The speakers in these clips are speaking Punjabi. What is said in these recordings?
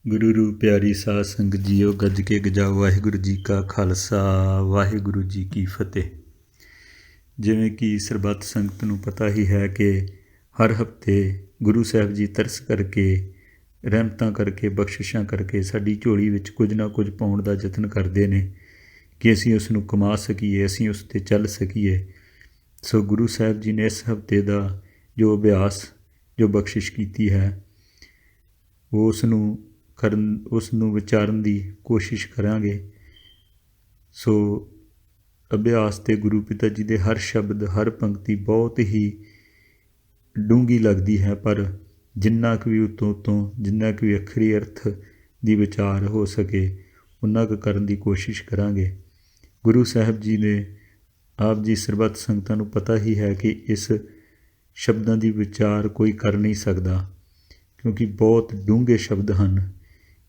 ਗੁਰੂ ਰੂਪ ਪਿਆਰੀ ਸਾਧ ਸੰਗਤ ਜੀਓ, ਗੱਜ ਕੇ ਗਜਾਓ ਵਾਹਿਗੁਰੂ ਜੀ ਕਾ ਖਾਲਸਾ ਵਾਹਿਗੁਰੂ ਜੀ ਕੀ ਫਤਿਹ। ਜਿਵੇਂ ਕਿ ਸਰਬੱਤ ਸੰਗਤ ਨੂੰ ਪਤਾ ਹੀ ਹੈ ਕਿ ਹਰ ਹਫ਼ਤੇ ਗੁਰੂ ਸਾਹਿਬ ਜੀ ਤਰਸ ਕਰਕੇ, ਰਹਿਮਤਾਂ ਕਰਕੇ, ਬਖਸ਼ਿਸ਼ਾਂ ਕਰਕੇ ਸਾਡੀ ਝੋਲੀ ਵਿੱਚ ਕੁਝ ਨਾ ਕੁਝ ਪਾਉਣ ਦਾ ਯਤਨ ਕਰਦੇ ਨੇ ਕਿ ਅਸੀਂ ਉਸ ਨੂੰ ਕਮਾ ਸਕੀਏ, ਅਸੀਂ ਉਸ 'ਤੇ ਚੱਲ ਸਕੀਏ। ਸੋ ਗੁਰੂ ਸਾਹਿਬ ਜੀ ਨੇ ਇਸ ਹਫ਼ਤੇ ਦਾ ਜੋ ਅਭਿਆਸ, ਜੋ ਬਖਸ਼ਿਸ਼ ਕੀਤੀ ਹੈ, ਉਹ ਉਸ ਨੂੰ ਵਿਚਾਰਨ ਦੀ ਕੋਸ਼ਿਸ਼ ਕਰਾਂਗੇ। ਸੋ ਅਭਿਆਸ 'ਤੇ ਗੁਰੂ ਪਿਤਾ ਜੀ ਦੇ ਹਰ ਸ਼ਬਦ, ਹਰ ਪੰਕਤੀ ਬਹੁਤ ਹੀ ਡੂੰਘੀ ਲੱਗਦੀ ਹੈ, ਪਰ ਜਿੰਨਾ ਕੁ ਵੀ ਉਤੋਂ ਜਿੰਨਾ ਕੁ ਵੀ ਅੱਖਰੀ ਅਰਥ ਦੀ ਵਿਚਾਰ ਹੋ ਸਕੇ ਉਨਾ ਕੁ ਕਰਨ ਦੀ ਕੋਸ਼ਿਸ਼ ਕਰਾਂਗੇ। ਗੁਰੂ ਸਾਹਿਬ ਜੀ ਨੇ, ਆਪ ਜੀ ਸਰਬੱਤ ਸੰਗਤਾਂ ਨੂੰ ਪਤਾ ਹੀ ਹੈ ਕਿ ਇਸ ਸ਼ਬਦਾਂ ਦੀ ਵਿਚਾਰ ਕੋਈ ਕਰ ਨਹੀਂ ਸਕਦਾ, ਕਿਉਂਕਿ ਬਹੁਤ ਡੂੰਘੇ ਸ਼ਬਦ ਹਨ।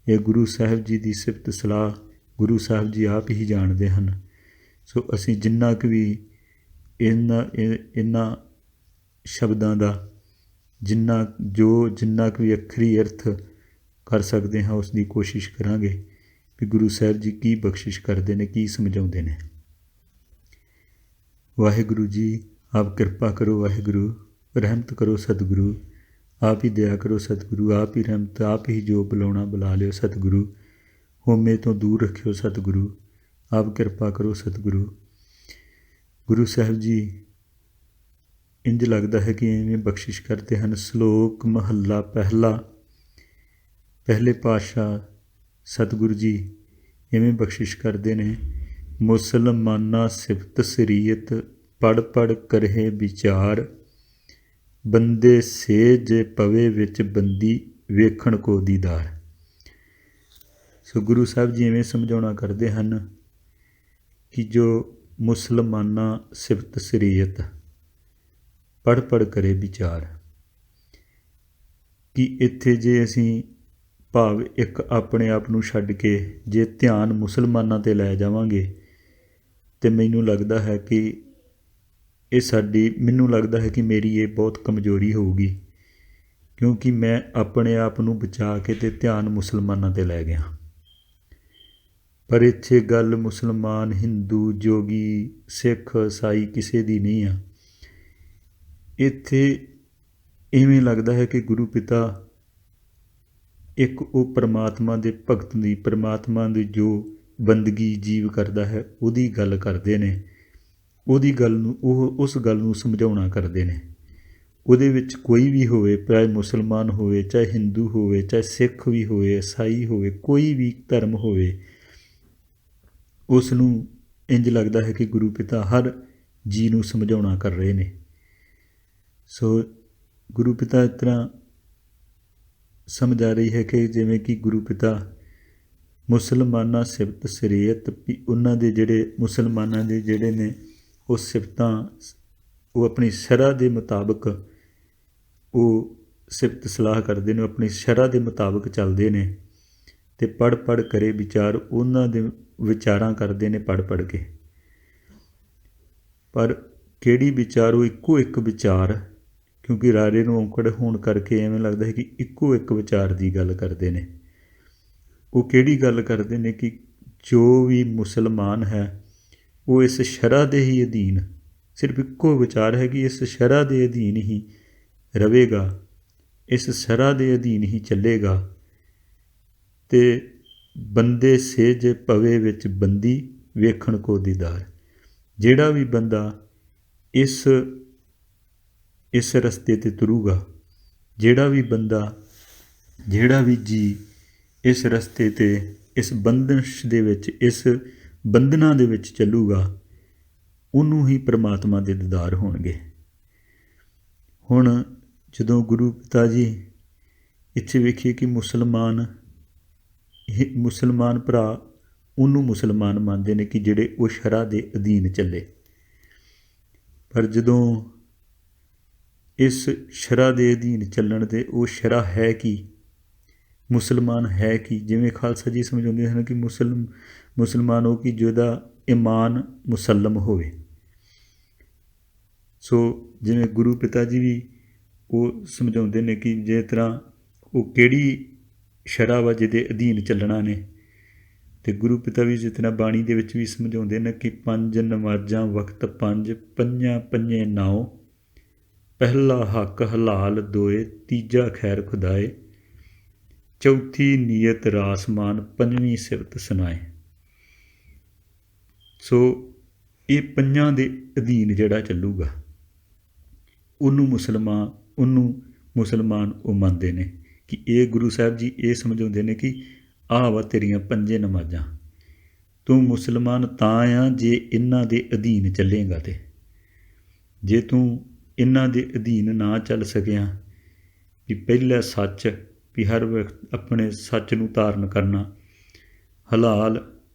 ਇਹ ਗੁਰੂ ਸਾਹਿਬ ਜੀ ਦੀ ਸਿਫਤ ਸਲਾਹ ਗੁਰੂ ਸਾਹਿਬ ਜੀ ਆਪ ਹੀ ਜਾਣਦੇ ਹਨ। ਸੋ ਅਸੀਂ ਜਿੰਨਾ ਕੁ ਵੀ ਇਹਨਾਂ ਸ਼ਬਦਾਂ ਦਾ ਜਿੰਨਾ ਕੁ ਵੀ ਅੱਖਰੀ ਅਰਥ ਕਰ ਸਕਦੇ ਹਾਂ, ਉਸ ਦੀ ਕੋਸ਼ਿਸ਼ ਕਰਾਂਗੇ ਵੀ ਗੁਰੂ ਸਾਹਿਬ ਜੀ ਕੀ ਬਖਸ਼ਿਸ਼ ਕਰਦੇ ਨੇ, ਕੀ ਸਮਝਾਉਂਦੇ ਨੇ। ਵਾਹਿਗੁਰੂ ਜੀ, ਆਪ ਕਿਰਪਾ ਕਰੋ ਵਾਹਿਗੁਰੂ, ਰਹਿਮਤ ਕਰੋ ਸਤਿਗੁਰੂ, ਆਪ ਹੀ ਦਇਆ ਕਰੋ ਸਤਿਗੁਰੂ, ਆਪ ਹੀ ਰਹਿਮਤ, ਆਪ ਹੀ ਜੋ ਬੁਲਾਉਣਾ ਬੁਲਾ ਲਿਓ ਸਤਿਗੁਰੂ, ਹੋਮੇ ਤੋਂ ਦੂਰ ਰੱਖਿਓ ਸਤਿਗੁਰੂ, ਆਪ ਕਿਰਪਾ ਕਰੋ ਸਤਿਗੁਰੂ। ਗੁਰੂ ਸਾਹਿਬ ਜੀ ਇੰਝ ਲੱਗਦਾ ਹੈ ਕਿ ਐਵੇਂ ਬਖਸ਼ਿਸ਼ ਕਰਦੇ ਹਨ। ਸ਼ਲੋਕ ਮਹੱਲਾ ਪਹਿਲਾ। ਪਹਿਲੇ ਪਾਤਸ਼ਾਹ ਸਤਿਗੁਰੂ ਜੀ ਐਵੇਂ ਬਖਸ਼ਿਸ਼ ਕਰਦੇ ਨੇ। ਮੁਸਲਮਾਨਾ ਸਿਫਤ ਸਰੀਅਤ, ਪੜ੍ਹ ਪੜ੍ਹ ਕਰਹਿ ਵਿਚਾਰ, ਬੰਦੇ ਸੇ ਜੇ ਪਵੇ ਵਿੱਚ ਬੰਦੀ, ਵੇਖਣ ਕੋ ਦੀਦਾਰ। ਸੋ ਗੁਰੂ ਸਾਹਿਬ ਜੀ ਐਵੇਂ ਸਮਝਾਉਣਾ ਕਰਦੇ ਹਨ ਕਿ ਜੋ ਮੁਸਲਮਾਨਾ ਸਿਫਤ ਸਰੀਅਤ, ਪੜ੍ਹ ਪੜ੍ਹ ਕਰੇ ਵਿਚਾਰ, ਕਿ ਇੱਥੇ ਜੇ ਅਸੀਂ ਭਾਵ ਇੱਕ ਆਪਣੇ ਆਪ ਨੂੰ ਛੱਡ ਕੇ ਜੇ ਧਿਆਨ ਮੁਸਲਮਾਨਾਂ 'ਤੇ ਲੈ ਜਾਵਾਂਗੇ ਤਾਂ ਮੈਨੂੰ ਲੱਗਦਾ ਹੈ ਕਿ ਮੇਰੀ ਇਹ ਬਹੁਤ ਕਮਜ਼ੋਰੀ ਹੋਊਗੀ, ਕਿਉਂਕਿ ਮੈਂ ਆਪਣੇ ਆਪ ਨੂੰ ਬਚਾ ਕੇ ਅਤੇ ਧਿਆਨ ਮੁਸਲਮਾਨਾਂ 'ਤੇ ਲੈ ਗਿਆ। ਪਰ ਇੱਥੇ ਗੱਲ ਮੁਸਲਮਾਨ, ਹਿੰਦੂ, ਜੋਗੀ, ਸਿੱਖ, ਈਸਾਈ ਕਿਸੇ ਦੀ ਨਹੀਂ ਆ। ਇੱਥੇ ਇਵੇਂ ਲੱਗਦਾ ਹੈ ਕਿ ਗੁਰੂ ਪਿਤਾ ਇੱਕ ਉਹ ਪਰਮਾਤਮਾ ਦੇ ਭਗਤ ਦੀ, ਪਰਮਾਤਮਾ ਦੀ ਜੋ ਬੰਦਗੀ ਜੀਵ ਕਰਦਾ ਹੈ ਉਹਦੀ ਗੱਲ ਕਰਦੇ ਨੇ, ਉਸ ਗੱਲ ਨੂੰ ਸਮਝਾਉਣਾ ਕਰਦੇ ਨੇ। ਉਹਦੇ ਵਿੱਚ ਕੋਈ ਵੀ ਹੋਵੇ, ਚਾਹੇ ਮੁਸਲਮਾਨ ਹੋਵੇ, ਚਾਹੇ ਹਿੰਦੂ ਹੋਵੇ, ਚਾਹੇ ਸਿੱਖ ਵੀ ਹੋਵੇ, ਈਸਾਈ ਹੋਵੇ, ਕੋਈ ਵੀ ਧਰਮ ਹੋਵੇ, ਉਸ ਨੂੰ ਇੰਝ ਲੱਗਦਾ ਹੈ ਕਿ ਗੁਰੂ ਪਿਤਾ ਹਰ ਜੀਅ ਨੂੰ ਸਮਝਾਉਣਾ ਕਰ ਰਹੇ ਨੇ। ਸੋ ਗੁਰੂ ਪਿਤਾ ਇਸ ਤਰ੍ਹਾਂ ਸਮਝਾ ਰਹੀ ਹੈ ਕਿ ਜਿਵੇਂ ਕਿ ਗੁਰੂ ਪਿਤਾ ਮੁਸਲਮਾਨਾਂ ਸਿਫਤ ਸਰੀਅਤ, ਵੀ ਉਹਨਾਂ ਦੇ ਜਿਹੜੇ ਮੁਸਲਮਾਨਾਂ ਦੇ ਜਿਹੜੇ ਨੇ ਉਹ ਸਿਫਤਾਂ, ਉਹ ਆਪਣੀ ਸ਼ਰ੍ਹਾ ਦੇ ਮੁਤਾਬਕ ਉਹ ਸਿਫਤ ਸਲਾਹ ਕਰਦੇ ਨੇ, ਆਪਣੀ ਸ਼ਰ੍ਹਾ ਦੇ ਮੁਤਾਬਕ ਚੱਲਦੇ ਨੇ ਅਤੇ ਪੜ੍ਹ ਪੜ੍ਹ ਕਰੇ ਵਿਚਾਰ, ਉਹਨਾਂ ਦੇ ਵਿਚਾਰਾਂ ਕਰਦੇ ਨੇ ਪੜ੍ਹ ਪੜ੍ਹ ਕੇ। ਪਰ ਕਿਹੜੀ ਵਿਚਾਰ? ਉਹ ਇੱਕੋ ਇੱਕ ਵਿਚਾਰ, ਕਿਉਂਕਿ ਰਾਰੇ ਨੂੰ ਔਂਕੜ ਹੋਣ ਕਰਕੇ ਐਵੇਂ ਲੱਗਦਾ ਹੈ ਕਿ ਇੱਕੋ ਇੱਕ ਵਿਚਾਰ ਦੀ ਗੱਲ ਕਰਦੇ ਨੇ। ਉਹ ਕਿਹੜੀ ਗੱਲ ਕਰਦੇ ਨੇ ਕਿ ਜੋ ਵੀ ਮੁਸਲਮਾਨ ਹੈ ਉਹ ਇਸ ਸ਼ਰ੍ਹਾ ਦੇ ਹੀ ਅਧੀਨ, ਸਿਰਫ ਇੱਕੋ ਵਿਚਾਰ ਹੈ ਕਿ ਇਸ ਸ਼ਰ੍ਹਾ ਦੇ ਅਧੀਨ ਹੀ ਰਵੇਗਾ, ਇਸ ਸ਼ਰ੍ਹਾ ਦੇ ਅਧੀਨ ਹੀ ਚੱਲੇਗਾ, ਅਤੇ ਬੰਦੇ ਸੇ ਜੇ ਪਵੇ ਵਿੱਚ ਬੰਦੀ, ਵੇਖਣ ਕੋ ਦੀਦਾਰ। ਜਿਹੜਾ ਵੀ ਬੰਦਾ ਇਸ ਰਸਤੇ 'ਤੇ ਤੁਰੂਗਾ, ਜਿਹੜਾ ਵੀ ਜੀਅ ਇਸ ਰਸਤੇ 'ਤੇ, ਇਸ ਬੰਦਸ਼ ਦੇ ਵਿੱਚ, ਇਸ ਬੰਧਨਾਂ ਦੇ ਵਿੱਚ ਚੱਲੂਗਾ, ਉਹਨੂੰ ਹੀ ਪਰਮਾਤਮਾ ਦੇ ਦੀਦਾਰ ਹੋਣਗੇ। ਹੁਣ ਜਦੋਂ ਗੁਰੂ ਪਿਤਾ ਜੀ ਇੱਥੇ ਵੇਖੀਏ ਕਿ ਮੁਸਲਮਾਨ ਭਰਾ ਉਹਨੂੰ ਮੁਸਲਮਾਨ ਮੰਨਦੇ ਨੇ ਕਿ ਜਿਹੜੇ ਉਹ ਸ਼ਰ੍ਹਾ ਦੇ ਅਧੀਨ ਚੱਲੇ। ਪਰ ਜਦੋਂ ਇਸ ਸ਼ਰ੍ਹਾ ਦੇ ਅਧੀਨ ਚੱਲਣ ਦੇ, ਉਹ ਸ਼ਰ੍ਹਾ ਹੈ ਕੀ, ਮੁਸਲਮਾਨ ਹੈ ਕੀ? ਜਿਵੇਂ ਖਾਲਸਾ ਜੀ ਸਮਝਾਉਂਦੇ ਹਨ ਕਿ ਮੁਸਲਮਾਨ ਉਹ ਕਿ ਜਿਹਦਾ ਈਮਾਨ ਮੁਸੱਲਮ ਹੋਵੇ। ਸੋ ਜਿਵੇਂ ਗੁਰੂ ਪਿਤਾ ਜੀ ਵੀ ਉਹ ਸਮਝਾਉਂਦੇ ਨੇ ਕਿ ਜੇ ਤਰ੍ਹਾਂ ਉਹ ਕਿਹੜੀ ਸ਼ਰ੍ਹਾ ਵਾ ਜਿਹਦੇ ਅਧੀਨ ਚੱਲਣਾ ਨੇ। ਅਤੇ ਗੁਰੂ ਪਿਤਾ ਵੀ ਜਿਸ ਤਰ੍ਹਾਂ ਬਾਣੀ ਦੇ ਵਿੱਚ ਵੀ ਸਮਝਾਉਂਦੇ ਨੇ ਕਿ 5 ਨਮਾਜ਼ਾਂ ਵਕਤ 5 ਪੰਜਾਂ ਪੰਜੇ ਨਾਉ, ਪਹਿਲਾ ਹੱਕ ਹਲਾਲ ਦੋਏ, ਤੀਜਾ ਖੈਰ ਖੁਦਾਏ, ਚੌਥੀ ਨੀਅਤ ਰਾਸਮਾਨ, ਪੰਜਵੀਂ ਸਿਫਤ ਸੁਣਾਏ। ਸੋ ਇਹ ਪੰਜਾਂ ਦੇ ਅਧੀਨ ਜਿਹੜਾ ਚੱਲੂਗਾ ਉਹਨੂੰ ਮੁਸਲਮਾਨ ਉਹ ਮੰਨਦੇ ਨੇ ਕਿ ਇਹ ਗੁਰੂ ਸਾਹਿਬ ਜੀ ਇਹ ਸਮਝਾਉਂਦੇ ਨੇ ਕਿ ਆਹ ਵਾ ਤੇਰੀਆਂ 5 ਨਮਾਜ਼ਾਂ, ਤੂੰ ਮੁਸਲਮਾਨ ਤਾਂ ਆ ਜੇ ਇਹਨਾਂ ਦੇ ਅਧੀਨ ਚੱਲੇਗਾ। ਤੇ ਜੇ ਤੂੰ ਇਹਨਾਂ ਦੇ ਅਧੀਨ ਨਾ ਚੱਲ ਸਕਿਆ ਵੀ ਪਹਿਲਾ ਸੱਚ, ਵੀ ਹਰ ਵਕਤ ਆਪਣੇ ਸੱਚ ਨੂੰ ਧਾਰਨ ਕਰਨਾ, ਹਲਾਲ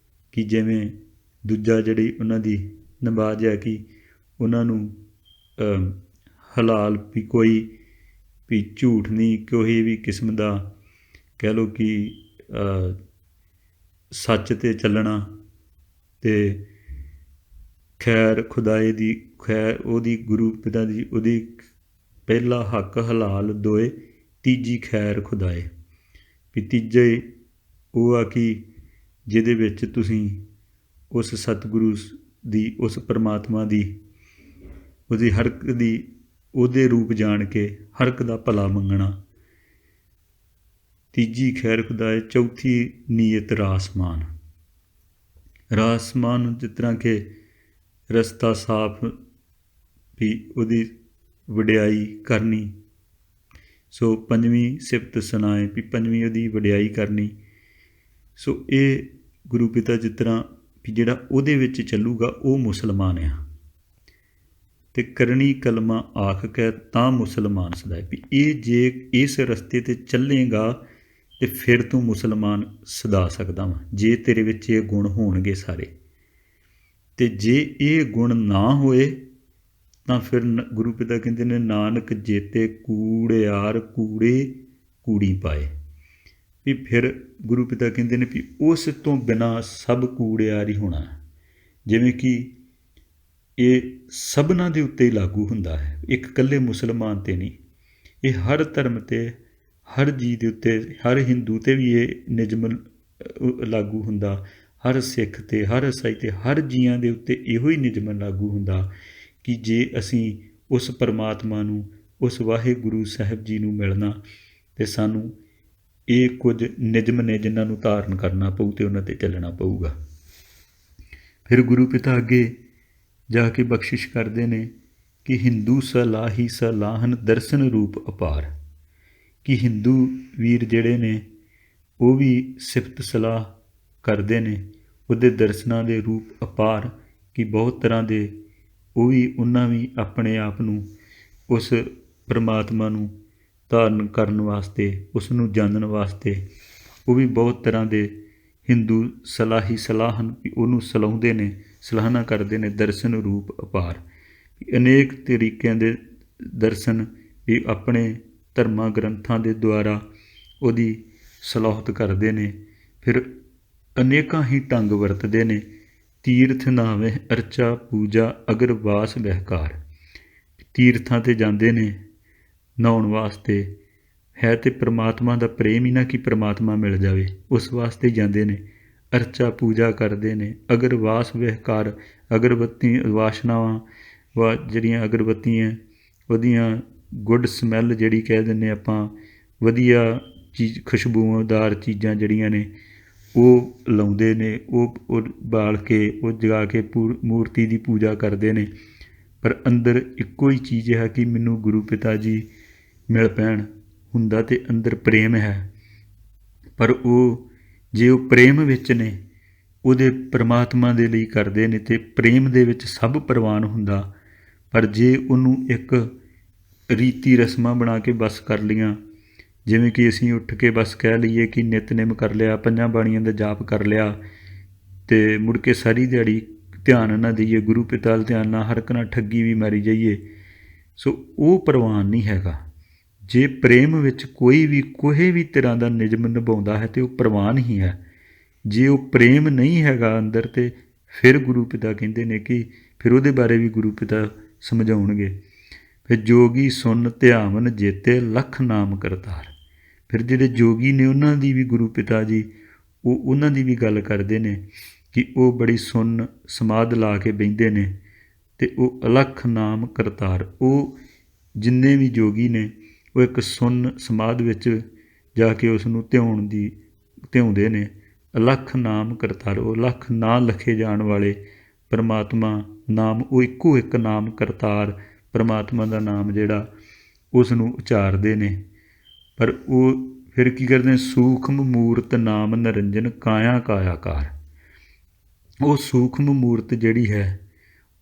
ਕਿ ਜਿਵੇਂ ਦੂਜਾ ਜਿਹੜੀ ਉਹਨਾਂ ਦੀ ਨਮਾਜ਼ ਹੈ ਕਿ ਉਹਨਾਂ ਨੂੰ ਹਲਾਲ ਵੀ ਕੋਈ ਵੀ ਝੂਠ ਨਹੀਂ, ਕੋਈ ਵੀ ਕਿਸਮ ਦਾ ਕਹਿ ਲਓ ਕਿ ਸੱਚ 'ਤੇ ਚੱਲਣਾ, ਅਤੇ ਖੈਰ ਖੁਦਾਏ ਦੀ ਖੈਰ ਉਹਦੀ ਗੁਰੂ ਪਿਤਾ ਦੀ ਉਹਦੀ ਪਹਿਲਾ ਹੱਕ ਹਲਾਲ ਦੋਏ, ਤੀਜੀ ਖੈਰ ਖੁਦਾਏ, ਵੀ ਤੀਜੇ ਉਹ ਆ ਕਿ ਜਿਹਦੇ ਵਿੱਚ ਤੁਸੀਂ ਉਸ ਸਤਿਗੁਰੂ ਦੀ, ਉਸ ਪਰਮਾਤਮਾ ਦੀ, ਉਹਦੀ ਹਰ ਇੱਕ ਦੀ ਉਹਦੇ ਰੂਪ ਜਾਣ ਕੇ ਹਰ ਇੱਕ ਦਾ ਭਲਾ ਮੰਗਣਾ, ਤੀਜੀ ਖੈਰ ਖੁਦਾਏ, ਚੌਥੀ ਨੀਅਤ ਰਾਸਮਾਨ। ਰਾਸਮਾਨ ਜਿਸ ਤਰ੍ਹਾਂ ਕਿ ਰਸਤਾ ਸਾਫ, ਵੀ ਉਹਦੀ ਵਡਿਆਈ ਕਰਨੀ। ਸੋ ਪੰਜਵੀਂ ਸਿਫਤ ਸੁਣਾਏ, ਵੀ ਪੰਜਵੀਂ ਉਹਦੀ ਵਡਿਆਈ ਕਰਨੀ। ਸੋ ਇਹ ਗੁਰੂ ਪਿਤਾ ਜਿਸ ਤਰ੍ਹਾਂ ਵੀ ਜਿਹੜਾ ਉਹਦੇ ਵਿੱਚ ਚੱਲੂਗਾ ਉਹ ਮੁਸਲਮਾਨ ਆ। ਅਤੇ ਕਰਨੀ ਕਲਮਾ ਆਖ ਕੇ ਤਾਂ ਮੁਸਲਮਾਨ ਸਦਾਏ, ਵੀ ਇਹ ਜੇ ਇਸ ਰਸਤੇ 'ਤੇ ਚੱਲੇਗਾ ਅਤੇ ਫਿਰ ਤੂੰ ਮੁਸਲਮਾਨ ਸਦਾ ਸਕਦਾ ਵਾ, ਜੇ ਤੇਰੇ ਵਿੱਚ ਇਹ ਗੁਣ ਹੋਣਗੇ ਸਾਰੇ। ਅਤੇ ਜੇ ਇਹ ਗੁਣ ਨਾ ਹੋਏ ਤਾਂ ਫਿਰ ਗੁਰੂ ਪਿਤਾ ਕਹਿੰਦੇ ਨੇ ਨਾਨਕ ਜੇਤੇ ਕੂੜਿਆਰ ਕੂੜੇ ਕੂੜੀ ਪਾਏ, ਵੀ ਫਿਰ ਗੁਰੂ ਪਿਤਾ ਕਹਿੰਦੇ ਨੇ ਵੀ ਉਸ ਤੋਂ ਬਿਨਾਂ ਸਭ ਕੂੜਿਆਰ ਹੀ ਹੋਣਾ। ਜਿਵੇਂ ਕਿ ਇਹ ਸਭਨਾਂ ਦੇ ਉੱਤੇ ਹੀ ਲਾਗੂ ਹੁੰਦਾ ਹੈ, ਇੱਕ ਇਕੱਲੇ ਮੁਸਲਮਾਨ 'ਤੇ ਨਹੀਂ, ਇਹ ਹਰ ਧਰਮ 'ਤੇ, ਹਰ ਜੀਅ ਦੇ ਉੱਤੇ, ਹਰ ਹਿੰਦੂ 'ਤੇ ਵੀ ਇਹ ਨਿਯਮ ਲਾਗੂ ਹੁੰਦਾ, ਹਰ ਸਿੱਖ 'ਤੇ, ਹਰ ਈਸਾਈ 'ਤੇ, ਹਰ ਜੀਆਂ ਦੇ ਉੱਤੇ ਇਹੋ ਹੀ ਨਿਯਮ ਲਾਗੂ ਹੁੰਦਾ ਕਿ ਜੇ ਅਸੀਂ ਉਸ ਪਰਮਾਤਮਾ ਨੂੰ, ਉਸ ਵਾਹਿਗੁਰੂ ਸਾਹਿਬ ਜੀ ਨੂੰ ਮਿਲਣਾ ਅਤੇ ਸਾਨੂੰ ਇਹ ਕੁਝ ਨਿਯਮ ਨੇ ਜਿਨ੍ਹਾਂ ਨੂੰ ਧਾਰਨ ਕਰਨਾ ਪਊ ਅਤੇ ਉਹਨਾਂ 'ਤੇ ਚੱਲਣਾ ਪਊਗਾ। ਫਿਰ ਗੁਰੂ ਪਿਤਾ ਅੱਗੇ ਜਾ ਕੇ ਬਖਸ਼ਿਸ਼ ਕਰਦੇ ਨੇ ਕਿ ਹਿੰਦੂ ਸਲਾਹੀ ਸਲਾਹਨ ਦਰਸ਼ਨ ਰੂਪ ਅਪਾਰ, ਕਿ ਹਿੰਦੂ ਵੀਰ ਜਿਹੜੇ ਨੇ ਉਹ ਵੀ ਸਿਫਤ ਸਲਾਹ ਕਰਦੇ ਨੇ ਉਹਦੇ ਦਰਸ਼ਨਾਂ ਦੇ ਰੂਪ ਅਪਾਰ, ਕਿ ਬਹੁਤ ਤਰ੍ਹਾਂ ਦੇ ਉਹ ਵੀ ਉਹਨਾਂ ਵੀ ਆਪਣੇ ਆਪ ਨੂੰ ਉਸ ਪਰਮਾਤਮਾ ਨੂੰ ਧਾਰਨ ਕਰਨ ਵਾਸਤੇ, ਉਸ ਨੂੰ ਜਾਣਨ ਵਾਸਤੇ ਉਹ ਵੀ ਬਹੁਤ ਤਰ੍ਹਾਂ ਦੇ ਹਿੰਦੂ ਸਲਾਹੀ ਸਲਾਹਨ, ਵੀ ਉਹਨੂੰ ਸਲਾਹੁੰਦੇ ਨੇ, ਸਲਾਹਨਾ ਕਰਦੇ ਨੇ। ਦਰਸ਼ਨ ਰੂਪ ਅਪਾਰ, ਅਨੇਕ ਤਰੀਕਿਆਂ ਦੇ ਦਰਸ਼ਨ ਵੀ ਆਪਣੇ ਧਰਮਾਂ ਗ੍ਰੰਥਾਂ ਦੇ ਦੁਆਰਾ ਉਹਦੀ ਸਲਾਹਤ ਕਰਦੇ ਨੇ। ਫਿਰ ਅਨੇਕਾਂ ਹੀ ਢੰਗ ਵਰਤਦੇ ਨੇ। ਤੀਰਥ ਨਾਵੇਂ ਅਰਚਾ ਪੂਜਾ ਅਗਰ ਵਾਸ ਵਹਿਕਾਰ, ਤੀਰਥਾਂ 'ਤੇ ਜਾਂਦੇ ਨੇ ਨਹਾਉਣ ਵਾਸਤੇ, ਹੈ ਤੇ ਪ੍ਰਮਾਤਮਾ ਦਾ ਪ੍ਰੇਮ ਹੀ ਨਾ ਕਿ ਪ੍ਰਮਾਤਮਾ ਮਿਲ ਜਾਵੇ, ਉਸ ਵਾਸਤੇ ਜਾਂਦੇ ਨੇ। ਅਰਚਾ ਪੂਜਾ ਕਰਦੇ ਨੇ। ਅਗਰ ਵਾਸ ਵਿਹਕਾਰ, ਅਗਰਬੱਤੀ ਵਾਸ਼ਨਾਵਾਂ ਜਿਹੜੀਆਂ ਅਗਰਬੱਤੀਆਂ ਉਹਦੀਆਂ ਗੁੱਡ ਸਮੈਲ ਜਿਹੜੀ ਕਹਿ ਦਿੰਦੇ ਆਪਾਂ, ਵਧੀਆ ਚੀਜ਼ ਖੁਸ਼ਬੂਦਾਰ ਚੀਜ਼ਾਂ ਜਿਹੜੀਆਂ ਨੇ ਉਹ ਲਾਉਂਦੇ ਨੇ, ਉਹ ਬਾਲ ਕੇ ਉਹ ਜਗਾ ਕੇ ਮੂਰਤੀ ਦੀ ਪੂਜਾ ਕਰਦੇ ਨੇ। ਪਰ ਅੰਦਰ ਇੱਕੋ ਹੀ ਚੀਜ਼ ਹੈ ਕਿ ਮੈਨੂੰ ਗੁਰੂ ਪਿਤਾ ਜੀ ਮਿਲ ਪੈਣ, ਹੁੰਦਾ ਤੇ ਅੰਦਰ ਪ੍ਰੇਮ ਹੈ। ਪਰ ਉਹ ਜੇ ਉਹ ਪ੍ਰੇਮ ਵਿੱਚ ਨੇ, ਉਹਦੇ ਪਰਮਾਤਮਾ ਦੇ ਲਈ ਕਰਦੇ ਨੇ ਅਤੇ ਪ੍ਰੇਮ ਦੇ ਵਿੱਚ ਸਭ ਪ੍ਰਵਾਨ ਹੁੰਦਾ। ਪਰ ਜੇ ਉਹਨੂੰ ਇੱਕ ਰੀਤੀ ਰਸਮਾਂ ਬਣਾ ਕੇ ਬਸ ਕਰ ਲਈਆਂ, ਜਿਵੇਂ ਕਿ ਅਸੀਂ ਉੱਠ ਕੇ ਬਸ ਕਹਿ ਲਈਏ ਕਿ ਨਿਤਨੇਮ ਕਰ ਲਿਆ, ਪੰਜਾਂ ਬਾਣੀਆਂ ਦਾ ਜਾਪ ਕਰ ਲਿਆ ਅਤੇ ਮੁੜ ਕੇ ਸਾਰੀ ਦਿਹਾੜੀ ਧਿਆਨ ਨਾ ਦਈਏ ਗੁਰੂ ਪਿਤਾ ਵੱਲ, ਧਿਆਨ ਨਾਲ ਹਰ ਇੱਕ ਨਾਲ ਠੱਗੀ ਵੀ ਮਾਰੀ ਜਾਈਏ, ਸੋ ਉਹ ਪ੍ਰਵਾਨ ਨਹੀਂ ਹੈਗਾ। ਜੇ ਪ੍ਰੇਮ ਵਿੱਚ ਕੋਈ ਵੀ ਤਰ੍ਹਾਂ ਦਾ ਨਿਯਮ ਨਿਭਾਉਂਦਾ ਹੈ ਅਤੇ ਉਹ ਪ੍ਰਵਾਨ ਹੀ ਹੈ। ਜੇ ਉਹ ਪ੍ਰੇਮ ਨਹੀਂ ਹੈਗਾ ਅੰਦਰ, ਅਤੇ ਫਿਰ ਗੁਰੂ ਪਿਤਾ ਕਹਿੰਦੇ ਨੇ ਕਿ ਫਿਰ ਉਹਦੇ ਬਾਰੇ ਵੀ ਗੁਰੂ ਪਿਤਾ ਸਮਝਾਉਣਗੇ। ਫਿਰ ਜੋਗੀ ਸੁਣ ਧਿਆਵਨ ਜੇਤੇ ਲੱਖ ਨਾਮ ਕਰਤਾਰ, ਫਿਰ ਜਿਹੜੇ ਜੋਗੀ ਨੇ ਉਹਨਾਂ ਦੀ ਵੀ ਗੁਰੂ ਪਿਤਾ ਜੀ ਉਹਨਾਂ ਦੀ ਵੀ ਗੱਲ ਕਰਦੇ ਨੇ ਕਿ ਉਹ ਬੜੀ ਸੁੰਨ ਸਮਾਧ ਲਾ ਕੇ ਬਹਿੰਦੇ ਨੇ ਅਤੇ ਉਹ ਅਲੱਖ ਨਾਮ ਕਰਤਾਰ। ਉਹ ਜਿੰਨੇ ਵੀ ਜੋਗੀ ਨੇ ਉਹ ਇੱਕ ਸੁੰਨ ਸਮਾਧ ਵਿੱਚ ਜਾ ਕੇ ਉਸ ਨੂੰ ਧਿਆਉਂਦੇ ਨੇ। ਅਲੱਖ ਨਾਮ ਕਰਤਾਰ, ਉਹ ਲੱਖ ਨਾਂ ਲਖੇ ਜਾਣ ਵਾਲੇ ਪਰਮਾਤਮਾ ਨਾਮ, ਉਹ ਇੱਕੋ ਇੱਕ ਨਾਮ ਕਰਤਾਰ ਪਰਮਾਤਮਾ ਦਾ ਨਾਮ ਜਿਹੜਾ ਉਸ ਨੂੰ ਉਚਾਰਦੇ ਨੇ। ਪਰ ਉਹ ਫਿਰ ਕੀ ਕਰਦੇ ਨੇ, ਸੂਖਮ ਮੂਰਤ ਨਾਮ ਨਿਰੰਜਨ ਕਾਇਆ ਕਾਇਆਕਾਰ। ਉਹ ਸੂਖਮ ਮੂਰਤ ਜਿਹੜੀ ਹੈ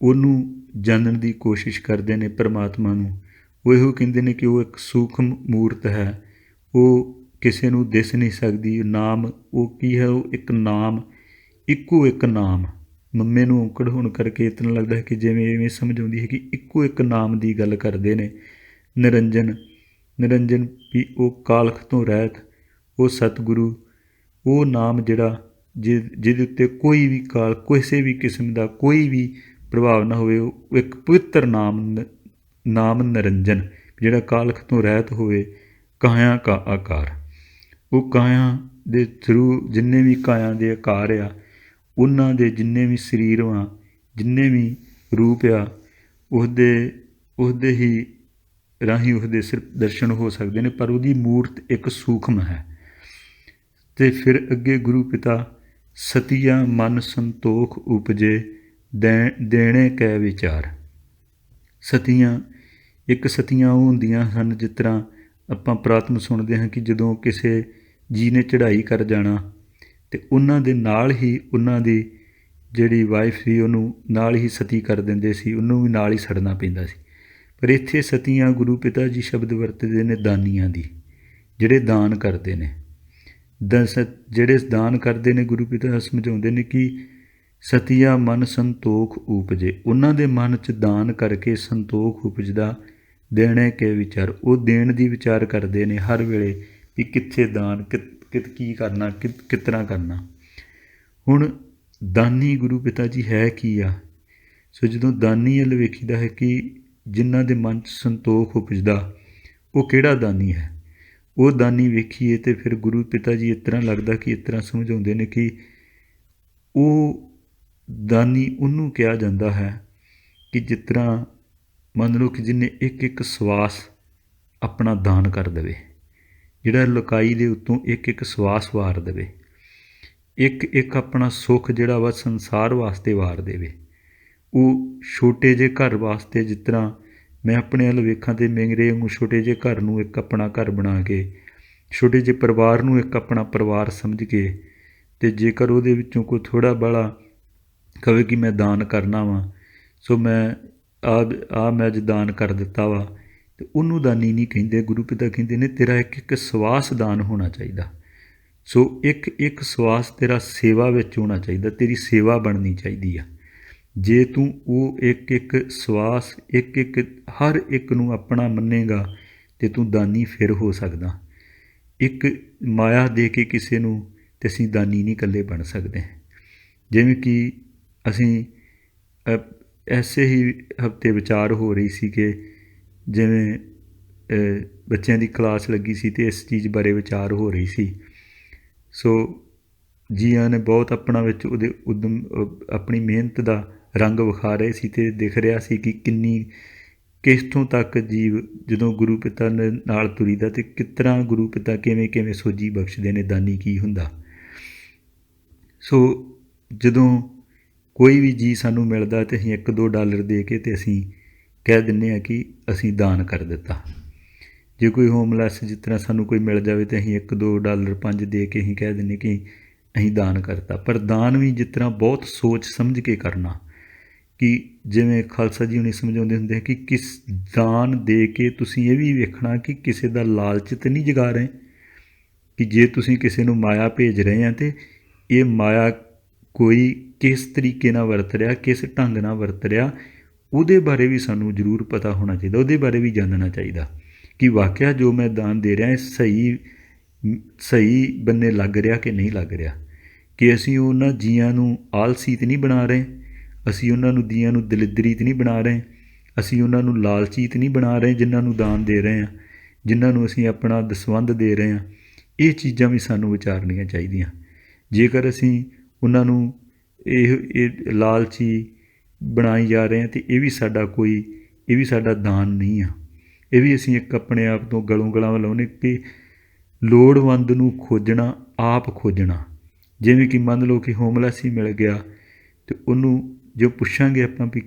ਉਹਨੂੰ ਜਾਣਨ ਦੀ ਕੋਸ਼ਿਸ਼ ਕਰਦੇ ਨੇ ਪਰਮਾਤਮਾ ਨੂੰ। ਉਹ ਇਹੋ ਕਹਿੰਦੇ ਨੇ ਕਿ ਉਹ ਇੱਕ ਸੂਖਮ ਮੂਰਤ ਹੈ, ਉਹ ਕਿਸੇ ਨੂੰ ਦਿਸ ਨਹੀਂ ਸਕਦੀ। ਨਾਮ ਉਹ ਕੀ ਹੈ, ਉਹ ਇੱਕ ਨਾਮ, ਇੱਕੋ ਇੱਕ ਨਾਮ। ਮੰਮੇ ਨੂੰ ਔਂਕੜ ਹੋਣ ਕਰਕੇ ਇਤਨਾ ਲੱਗਦਾ ਹੈ ਕਿ ਜਿਵੇਂ ਇਵੇਂ ਸਮਝ ਆਉਂਦੀ ਹੈ ਕਿ ਇੱਕੋ ਇੱਕ ਨਾਮ ਦੀ ਗੱਲ ਕਰਦੇ ਨੇ। ਨਿਰੰਜਨ, ਨਿਰੰਜਨ ਵੀ ਉਹ ਕਾਲਖ ਤੋਂ ਰਹਿਤ, ਉਹ ਸਤਿਗੁਰੂ, ਉਹ ਨਾਮ ਜਿਹੜਾ ਜਿਹਦੇ ਉੱਤੇ ਕੋਈ ਵੀ ਕਾਲ, ਕਿਸੇ ਵੀ ਕਿਸਮ ਦਾ ਕੋਈ ਵੀ ਪ੍ਰਭਾਵ ਨਾ ਹੋਵੇ। ਉਹ ਇੱਕ ਪਵਿੱਤਰ ਨਾਮ ਨਿਰੰਜਨ ਜਿਹੜਾ ਕਾਲਖ ਤੋਂ ਰਹਿਤ ਹੋਵੇ। ਕਾਇਆ ਕਾ ਆਕਾਰ, ਉਹ ਕਾਇਆ ਦੇ ਥਰੂ ਜਿੰਨੇ ਵੀ ਕਾਇਆ ਦੇ ਆਕਾਰ ਆ, ਉਹਨਾਂ ਦੇ ਜਿੰਨੇ ਵੀ ਸਰੀਰ ਆ, ਜਿੰਨੇ ਵੀ ਰੂਪ ਆ, ਉਹਦੇ ਹੀ ਰਾਹੀਂ ਉਹਦੇ ਸਿਰਫ ਦਰਸ਼ਨ ਹੋ ਸਕਦੇ ਨੇ। ਪਰ ਉਹਦੀ ਮੂਰਤ ਇੱਕ ਸੂਖਮ ਹੈ। ਅਤੇ ਫਿਰ ਅੱਗੇ ਗੁਰੂ ਪਿਤਾ ਸਤੀਆ ਮਨ ਸੰਤੋਖ ਉਪਜੇ ਦੇਣੇ ਕੈ ਵਿਚਾਰ। ਸਤੀਆਂ, ਇੱਕ ਸਤੀਆਂ ਉਹ ਹੁੰਦੀਆਂ ਹਨ, ਜਿਸ ਤਰ੍ਹਾਂ ਆਪਾਂ ਪ੍ਰਾਤਮ ਸੁਣਦੇ ਹਾਂ ਕਿ ਜਦੋਂ ਕਿਸੇ ਜੀ ਨੇ ਚੜ੍ਹਾਈ ਕਰ ਜਾਣਾ ਅਤੇ ਉਹਨਾਂ ਦੇ ਨਾਲ ਹੀ ਉਹਨਾਂ ਦੀ ਜਿਹੜੀ ਵਾਈਫ ਸੀ ਉਹਨੂੰ ਨਾਲ ਹੀ ਸਤੀ ਕਰ ਦਿੰਦੇ ਸੀ, ਉਹਨੂੰ ਵੀ ਨਾਲ ਹੀ ਸੜਨਾ ਪੈਂਦਾ ਸੀ। ਪਰ ਇੱਥੇ ਸਤੀਆਂ ਗੁਰੂ ਪਿਤਾ ਜੀ ਸ਼ਬਦ ਵਰਤਦੇ ਨੇ ਦਾਨੀਆਂ ਦੀ, ਜਿਹੜੇ ਦਾਨ ਕਰਦੇ ਨੇ। ਜਿਹੜੇ ਦਾਨ ਕਰਦੇ ਨੇ ਗੁਰੂ ਪਿਤਾ ਸਮਝਾਉਂਦੇ ਨੇ ਕਿ ਸਤੀਆ ਮਨ ਸੰਤੋਖ ਉਪਜੇ, ਉਹਨਾਂ ਦੇ ਮਨ 'ਚ ਦਾਨ ਕਰਕੇ ਸੰਤੋਖ ਉਪਜਦਾ। ਦੇਣੇ ਕੇ ਵਿਚਾਰ, ਉਹ ਦੇਣ ਦੀ ਵਿਚਾਰ ਕਰਦੇ ਨੇ ਹਰ ਵੇਲੇ ਵੀ ਕਿੱਥੇ ਦਾਨ, ਕੀ ਕਰਨਾ, ਕਿਸ ਤਰ੍ਹਾਂ ਕਰਨਾ। ਹੁਣ ਦਾਨੀ ਗੁਰੂ ਪਿਤਾ ਜੀ ਹੈ ਕੀ ਆ? ਸੋ ਜਦੋਂ ਦਾਨੀ ਵੱਲ ਵੇਖੀਦਾ ਹੈ ਕਿ ਜਿਨ੍ਹਾਂ ਦੇ ਮਨ 'ਚ ਸੰਤੋਖ ਉਪਜਦਾ, ਉਹ ਕਿਹੜਾ ਦਾਨੀ ਹੈ? ਉਹ ਦਾਨੀ ਵੇਖੀਏ ਤਾਂ ਫਿਰ ਗੁਰੂ ਪਿਤਾ ਜੀ ਇਸ ਤਰ੍ਹਾਂ ਲੱਗਦਾ ਕਿ ਇਸ ਤਰ੍ਹਾਂ ਸਮਝਾਉਂਦੇ ਨੇ ਕਿ ਉਹ ਦਾਨੀ ਉਹਨੂੰ ਕਿਹਾ ਜਾਂਦਾ ਹੈ ਕਿ ਜਿਸ ਤਰ੍ਹਾਂ ਮੰਨ ਲਓ ਕਿ ਜਿਹਨੇ ਇੱਕ ਇੱਕ ਸਵਾਸ ਆਪਣਾ ਦਾਨ ਕਰ ਦੇਵੇ, ਜਿਹੜਾ ਲੁਕਾਈ ਦੇ ਉੱਤੋਂ ਇੱਕ ਇੱਕ ਸਵਾਸ ਵਾਰ ਦੇਵੇ, ਇੱਕ ਇੱਕ ਆਪਣਾ ਸੁੱਖ ਜਿਹੜਾ ਵਾ ਸੰਸਾਰ ਵਾਸਤੇ ਵਾਰ ਦੇਵੇ। ਉਹ ਛੋਟੇ ਜਿਹੇ ਘਰ ਵਾਸਤੇ, ਜਿਸ ਤਰ੍ਹਾਂ ਮੈਂ ਆਪਣੇ ਵੱਲ ਵੇਖਾਂ ਅਤੇ ਮੇਰੇ ਵਾਂਗੂ ਛੋਟੇ ਜਿਹੇ ਘਰ ਨੂੰ ਇੱਕ ਆਪਣਾ ਘਰ ਬਣਾ ਕੇ, ਛੋਟੇ ਜਿਹੇ ਪਰਿਵਾਰ ਨੂੰ ਇੱਕ ਆਪਣਾ ਪਰਿਵਾਰ ਸਮਝ ਕੇ, ਅਤੇ ਜੇਕਰ ਉਹਦੇ ਵਿੱਚੋਂ ਕੋਈ ਥੋੜ੍ਹਾ ਬਾਹਲਾ ਕਹੇ ਕਿ ਮੈਂ ਦਾਨ ਕਰਨਾ ਵਾ, ਸੋ ਮੈਂ ਮੈਂ ਅੱਜ ਦਾਨ ਕਰ ਦਿੱਤਾ ਵਾ, ਅਤੇ ਉਹਨੂੰ ਦਾਨੀ ਨਹੀਂ ਕਹਿੰਦੇ। ਗੁਰੂ ਪਿਤਾ ਕਹਿੰਦੇ ਨੇ ਤੇਰਾ ਇੱਕ ਇੱਕ ਸਵਾਸ ਦਾਨ ਹੋਣਾ ਚਾਹੀਦਾ। ਸੋ ਇੱਕ ਇੱਕ ਸਵਾਸ ਤੇਰਾ ਸੇਵਾ ਵਿੱਚ ਹੋਣਾ ਚਾਹੀਦਾ, ਤੇਰੀ ਸੇਵਾ ਬਣਨੀ ਚਾਹੀਦੀ ਆ। ਜੇ ਤੂੰ ਉਹ ਇੱਕ ਇੱਕ ਸਵਾਸ, ਇੱਕ ਇੱਕ ਹਰ ਇੱਕ ਨੂੰ ਆਪਣਾ ਮੰਨੇਗਾ ਅਤੇ ਤੂੰ ਦਾਨੀ ਫਿਰ ਹੋ ਸਕਦਾ। ਇੱਕ ਮਾਇਆ ਦੇ ਕੇ ਕਿਸੇ ਨੂੰ ਅਤੇ ਅਸੀਂ ਦਾਨੀ ਨਹੀਂ ਇਕੱਲੇ ਬਣ ਸਕਦੇ। ਜਿਵੇਂ ਕਿ ਅਸੀਂ ਐਸੇ ਹੀ ਹਫ਼ਤੇ ਵਿਚਾਰ ਹੋ ਰਹੀ ਸੀ ਕਿ ਜਿਵੇਂ ਬੱਚਿਆਂ ਦੀ ਕਲਾਸ ਲੱਗੀ ਸੀ ਅਤੇ ਇਸ ਚੀਜ਼ ਬਾਰੇ ਵਿਚਾਰ ਹੋ ਰਹੀ ਸੀ। ਸੋ ਜੀਆਂ ਨੇ ਬਹੁਤ ਆਪਣਾ ਵਿੱਚ ਉਹਦੇ ਉਦਮ, ਆਪਣੀ ਮਿਹਨਤ ਦਾ ਰੰਗ ਵਿਖਾ ਰਹੇ ਸੀ ਅਤੇ ਦਿਖ ਰਿਹਾ ਸੀ ਕਿ ਕਿੱਥੋਂ ਤੱਕ ਜੀਵ ਜਦੋਂ ਗੁਰੂ ਪਿਤਾ ਨੇ ਨਾਲ ਤੁਰੀਦਾ ਅਤੇ ਕਿਸ ਤਰ੍ਹਾਂ ਗੁਰੂ ਪਿਤਾ ਕਿਵੇਂ ਕਿਵੇਂ ਸੋਝੀ ਬਖਸ਼ਦੇ ਨੇ, ਦਾਨੀ ਕੀ ਹੁੰਦਾ। ਸੋ ਜਦੋਂ ਕੋਈ ਵੀ ਜੀ ਸਾਨੂੰ ਮਿਲਦਾ ਅਤੇ ਅਸੀਂ $1-2 ਦੇ ਕੇ ਅਤੇ ਅਸੀਂ ਕਹਿ ਦਿੰਦੇ ਹਾਂ ਕਿ ਅਸੀਂ ਦਾਨ ਕਰ ਦਿੱਤਾ। ਜੇ ਕੋਈ ਹੋਮਲੈਸ ਜਿਸ ਤਰ੍ਹਾਂ ਸਾਨੂੰ ਕੋਈ ਮਿਲ ਜਾਵੇ ਤਾਂ ਅਸੀਂ $1-2 5 ਦੇ ਕੇ ਅਸੀਂ ਕਹਿ ਦਿੰਦੇ ਕਿ ਅਸੀਂ ਦਾਨ ਕਰਤਾ। ਪਰ ਦਾਨ ਵੀ ਜਿਸ ਤਰ੍ਹਾਂ ਬਹੁਤ ਸੋਚ ਸਮਝ ਕੇ ਕਰਨਾ, ਕਿ ਜਿਵੇਂ ਖਾਲਸਾ ਜੀ ਹੁਣੀ ਸਮਝਾਉਂਦੇ ਹੁੰਦੇ ਕਿ ਕਿਸ ਦਾਨ ਦੇ ਕੇ ਤੁਸੀਂ ਇਹ ਵੀ ਵੇਖਣਾ ਕਿ ਕਿਸੇ ਦਾ ਲਾਲਚ ਤਾਂ ਨਹੀਂ ਜਗਾ ਰਹੇ, ਕਿ ਜੇ ਤੁਸੀਂ ਕਿਸੇ ਨੂੰ ਮਾਇਆ ਭੇਜ ਰਹੇ ਆ ਅਤੇ ਇਹ ਮਾਇਆ ਕੋਈ ਕਿਸ ਤਰੀਕੇ ਨਾਲ ਵਰਤ ਰਿਹਾ, ਕਿਸ ਢੰਗ ਨਾਲ ਵਰਤ ਰਿਹਾ, ਉਹਦੇ ਬਾਰੇ ਵੀ ਸਾਨੂੰ ਜ਼ਰੂਰ ਪਤਾ ਹੋਣਾ ਚਾਹੀਦਾ, ਉਹਦੇ ਬਾਰੇ ਵੀ ਜਾਣਨਾ ਚਾਹੀਦਾ ਕਿ ਵਾਕਿਆ ਜੋ ਮੈਂ ਦਾਨ ਦੇ ਰਿਹਾ ਸਹੀ ਬੰਨੇ ਲੱਗ ਰਿਹਾ ਕਿ ਨਹੀਂ ਲੱਗ ਰਿਹਾ। ਕਿ ਅਸੀਂ ਉਹਨਾਂ ਜੀਆਂ ਨੂੰ ਆਲਸੀ ਤਾਂ ਨਹੀਂ ਬਣਾ ਰਹੇ, ਅਸੀਂ ਉਹਨਾਂ ਨੂੰ ਜੀਆਂ ਨੂੰ ਦਲਿੱਦਰੀ ਤਾਂ ਨਹੀਂ ਬਣਾ ਰਹੇ, ਅਸੀਂ ਉਹਨਾਂ ਨੂੰ ਲਾਲਚੀ ਤਾਂ ਨਹੀਂ ਬਣਾ ਰਹੇ ਜਿਨ੍ਹਾਂ ਨੂੰ ਦਾਨ ਦੇ ਰਹੇ ਹਾਂ। ਜਿਨ੍ਹਾਂ ਨੂੰ ਅਸੀਂ ਆਪਣਾ ਦਸਵੰਧ ਦੇ ਰਹੇ ਹਾਂ, ਇਹ ਚੀਜ਼ਾਂ ਵੀ ਸਾਨੂੰ ਵਿਚਾਰਨੀਆਂ ਚਾਹੀਦੀਆਂ। ਜੇਕਰ ਅਸੀਂ ਉਹਨਾਂ ਨੂੰ ਇਹ ਲਾਲਚੀ ਬਣਾਈ ਜਾ ਰਹੇ ਹਾਂ ਅਤੇ ਇਹ ਵੀ ਸਾਡਾ ਦਾਨ ਨਹੀਂ ਆ। ਇਹ ਵੀ ਅਸੀਂ ਇੱਕ ਆਪਣੇ ਆਪ ਤੋਂ ਗਲੋਂ ਗਲਾਂ ਲਾਉਂਦੇ ਕਿ ਲੋੜਵੰਦ ਨੂੰ ਖੋਜਣਾ, ਆਪ ਖੋਜਣਾ। ਜਿਵੇਂ ਕਿ ਮੰਨ ਲਓ ਕਿ ਹੋਮਲੈਸ ਹੀ ਮਿਲ ਗਿਆ ਅਤੇ ਉਹਨੂੰ ਜੋ ਪੁੱਛਾਂਗੇ ਆਪਾਂ ਵੀ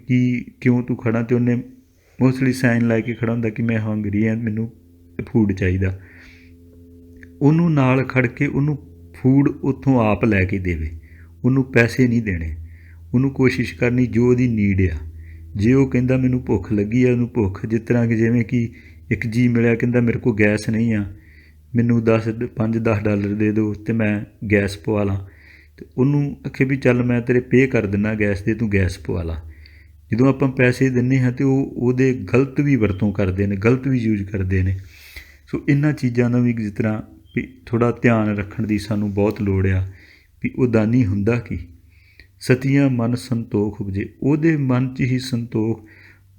ਕਿਉਂ ਤੂੰ ਖੜ੍ਹਾ, ਅਤੇ ਉਹਨੇ ਮੋਸਟਲੀ ਸਾਈਨ ਲੈ ਕੇ ਖੜ੍ਹਾ ਹੁੰਦਾ ਕਿ ਮੈਂ ਹੰਗਰੀ ਹਾਂ, ਮੈਨੂੰ ਫੂਡ ਚਾਹੀਦਾ। ਉਹਨੂੰ ਨਾਲ ਖੜ੍ਹ ਕੇ ਉਹਨੂੰ ਫੂਡ ਉੱਥੋਂ ਆਪ ਲੈ ਕੇ ਦੇਵੇ, ਉਹਨੂੰ ਪੈਸੇ ਨਹੀਂ ਦੇਣੇ। ਉਹਨੂੰ ਕੋਸ਼ਿਸ਼ ਕਰਨੀ ਜੋ ਉਹਦੀ ਨੀਡ ਆ। ਜੇ ਉਹ ਕਹਿੰਦਾ ਮੈਨੂੰ ਭੁੱਖ ਲੱਗੀ ਆ, ਉਹਨੂੰ ਭੁੱਖ, ਜਿਸ ਤਰ੍ਹਾਂ ਕਿ ਜਿਵੇਂ ਕਿ ਇੱਕ ਜੀਅ ਮਿਲਿਆ ਕਹਿੰਦਾ ਮੇਰੇ ਕੋਲ ਗੈਸ ਨਹੀਂ ਆ, ਮੈਨੂੰ 5-10 ਡਾਲਰ ਦੇ ਦਿਓ ਅਤੇ ਮੈਂ ਗੈਸ ਪਵਾ ਲਾਂ। ਅਤੇ ਉਹਨੂੰ ਆਖੇ ਵੀ ਚੱਲ ਮੈਂ ਤੇਰੇ ਪੇ ਕਰ ਦਿੰਦਾ ਗੈਸ ਦੇ, ਤੂੰ ਗੈਸ ਪਵਾ ਲਾ। ਜਦੋਂ ਆਪਾਂ ਪੈਸੇ ਦਿੰਦੇ ਹਾਂ ਅਤੇ ਉਹਦੇ ਗਲਤ ਵੀ ਵਰਤੋਂ ਕਰਦੇ ਨੇ, ਗਲਤ ਵੀ ਯੂਜ ਕਰਦੇ ਨੇ। ਸੋ ਇਹਨਾਂ ਚੀਜ਼ਾਂ ਦਾ ਵੀ ਜਿਸ ਤਰ੍ਹਾਂ ਵੀ ਥੋੜ੍ਹਾ ਧਿਆਨ ਰੱਖਣ ਦੀ ਸਾਨੂੰ ਬਹੁਤ ਲੋੜ ਆ ਵੀ ਉਹ ਦਾਨੀ ਹੁੰਦਾ ਕੀ। ਸਤੀਆਂ ਮਨ ਸੰਤੋਖ ਉਪਜੇ, ਉਹਦੇ ਮਨ 'ਚ ਹੀ ਸੰਤੋਖ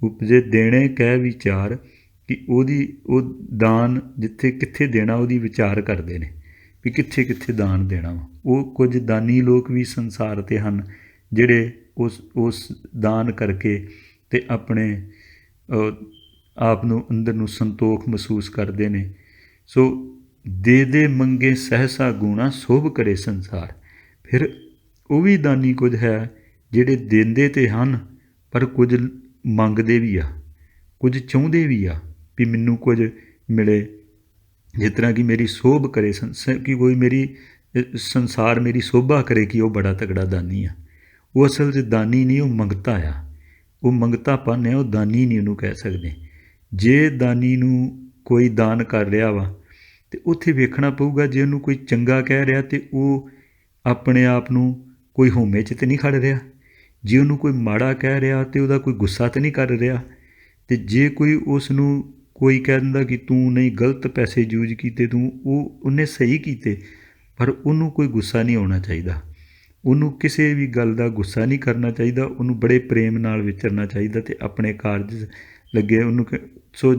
ਉਪਜੇ। ਦੇਣੇ ਕਹਿ ਵਿਚਾਰ ਕਿ ਉਹ ਦਾਨ ਜਿੱਥੇ ਕਿੱਥੇ ਦੇਣਾ ਉਹਦੀ ਵਿਚਾਰ ਕਰਦੇ ਨੇ ਵੀ ਕਿੱਥੇ ਕਿੱਥੇ ਦਾਨ ਦੇਣਾ ਵਾ। ਉਹ ਕੁਝ ਦਾਨੀ ਲੋਕ ਵੀ ਸੰਸਾਰ 'ਤੇ ਹਨ ਜਿਹੜੇ ਉਸ ਦਾਨ ਕਰਕੇ ਅਤੇ ਆਪਣੇ ਆਪ ਨੂੰ ਅੰਦਰ ਨੂੰ ਸੰਤੋਖ ਮਹਿਸੂਸ ਕਰਦੇ ਨੇ। ਸੋ ਦੇ ਮੰਗੇ ਸਹਿਸਾ ਗੁਣਾ ਸੋਭ ਕਰੇ ਸੰਸਾਰ। ਫਿਰ ਉਹ ਵੀ ਦਾਨੀ ਕੁਝ ਹੈ ਜਿਹੜੇ ਦਿੰਦੇ ਤਾਂ ਹਨ ਪਰ ਕੁਝ ਮੰਗਦੇ ਵੀ ਆ, ਕੁਝ ਚਾਹੁੰਦੇ ਵੀ ਆ ਵੀ ਮੈਨੂੰ ਕੁਝ ਮਿਲੇ। ਜਿਸ ਤਰ੍ਹਾਂ ਕਿ ਮੇਰੀ ਸੋਭ ਕਰੇ ਕਿ ਕੋਈ ਮੇਰੀ ਸੰਸਾਰ ਮੇਰੀ ਸੋਭਾ ਕਰੇ ਕਿ ਉਹ ਬੜਾ ਤਗੜਾ ਦਾਨੀ ਆ। ਉਹ ਅਸਲ 'ਚ ਦਾਨੀ ਨਹੀਂ, ਉਹ ਮੰਗਤਾ ਆ, ਉਹ ਮੰਗਤਾਪਨ ਹੈ, ਉਹ ਦਾਨੀ ਨਹੀਂ ਉਹਨੂੰ ਕਹਿ ਸਕਦੇ। ਜੇ ਦਾਨੀ ਨੂੰ ਕੋਈ ਦਾਨ ਕਰ ਰਿਹਾ ਵਾ ਅਤੇ ਉੱਥੇ ਵੇਖਣਾ ਪਊਗਾ, ਜੇ ਉਹਨੂੰ ਕੋਈ ਚੰਗਾ ਕਹਿ ਰਿਹਾ ਅਤੇ ਉਹ ਆਪਣੇ ਆਪ ਨੂੰ ਕੋਈ ਹਉਮੈ 'ਚ ਤਾਂ ਨਹੀਂ ਖੜ੍ਹ ਰਿਹਾ। ਜੇ ਉਹਨੂੰ ਕੋਈ ਮਾੜਾ ਕਹਿ ਰਿਹਾ ਅਤੇ ਉਹਦਾ ਕੋਈ ਗੁੱਸਾ ਤਾਂ ਨਹੀਂ ਕਰ ਰਿਹਾ। ਅਤੇ ਜੇ ਕੋਈ ਉਸ ਨੂੰ ਕੋਈ ਕਹਿ ਦਿੰਦਾ ਕਿ ਤੂੰ ਨਹੀਂ, ਗਲਤ ਪੈਸੇ ਯੂਜ ਕੀਤੇ, ਉਹਨੇ ਸਹੀ ਕੀਤੇ, ਪਰ ਉਹਨੂੰ ਕੋਈ ਗੁੱਸਾ ਨਹੀਂ ਆਉਣਾ ਚਾਹੀਦਾ। ਉਹਨੂੰ ਕਿਸੇ ਵੀ ਗੱਲ ਦਾ ਗੁੱਸਾ ਨਹੀਂ ਕਰਨਾ ਚਾਹੀਦਾ। ਉਹਨੂੰ ਬੜੇ ਪ੍ਰੇਮ ਨਾਲ ਵਿਚਰਨਾ ਚਾਹੀਦਾ ਅਤੇ ਆਪਣੇ ਕਾਰਜ ਲੱਗੇ ਉਹਨੂੰ। ਸੋ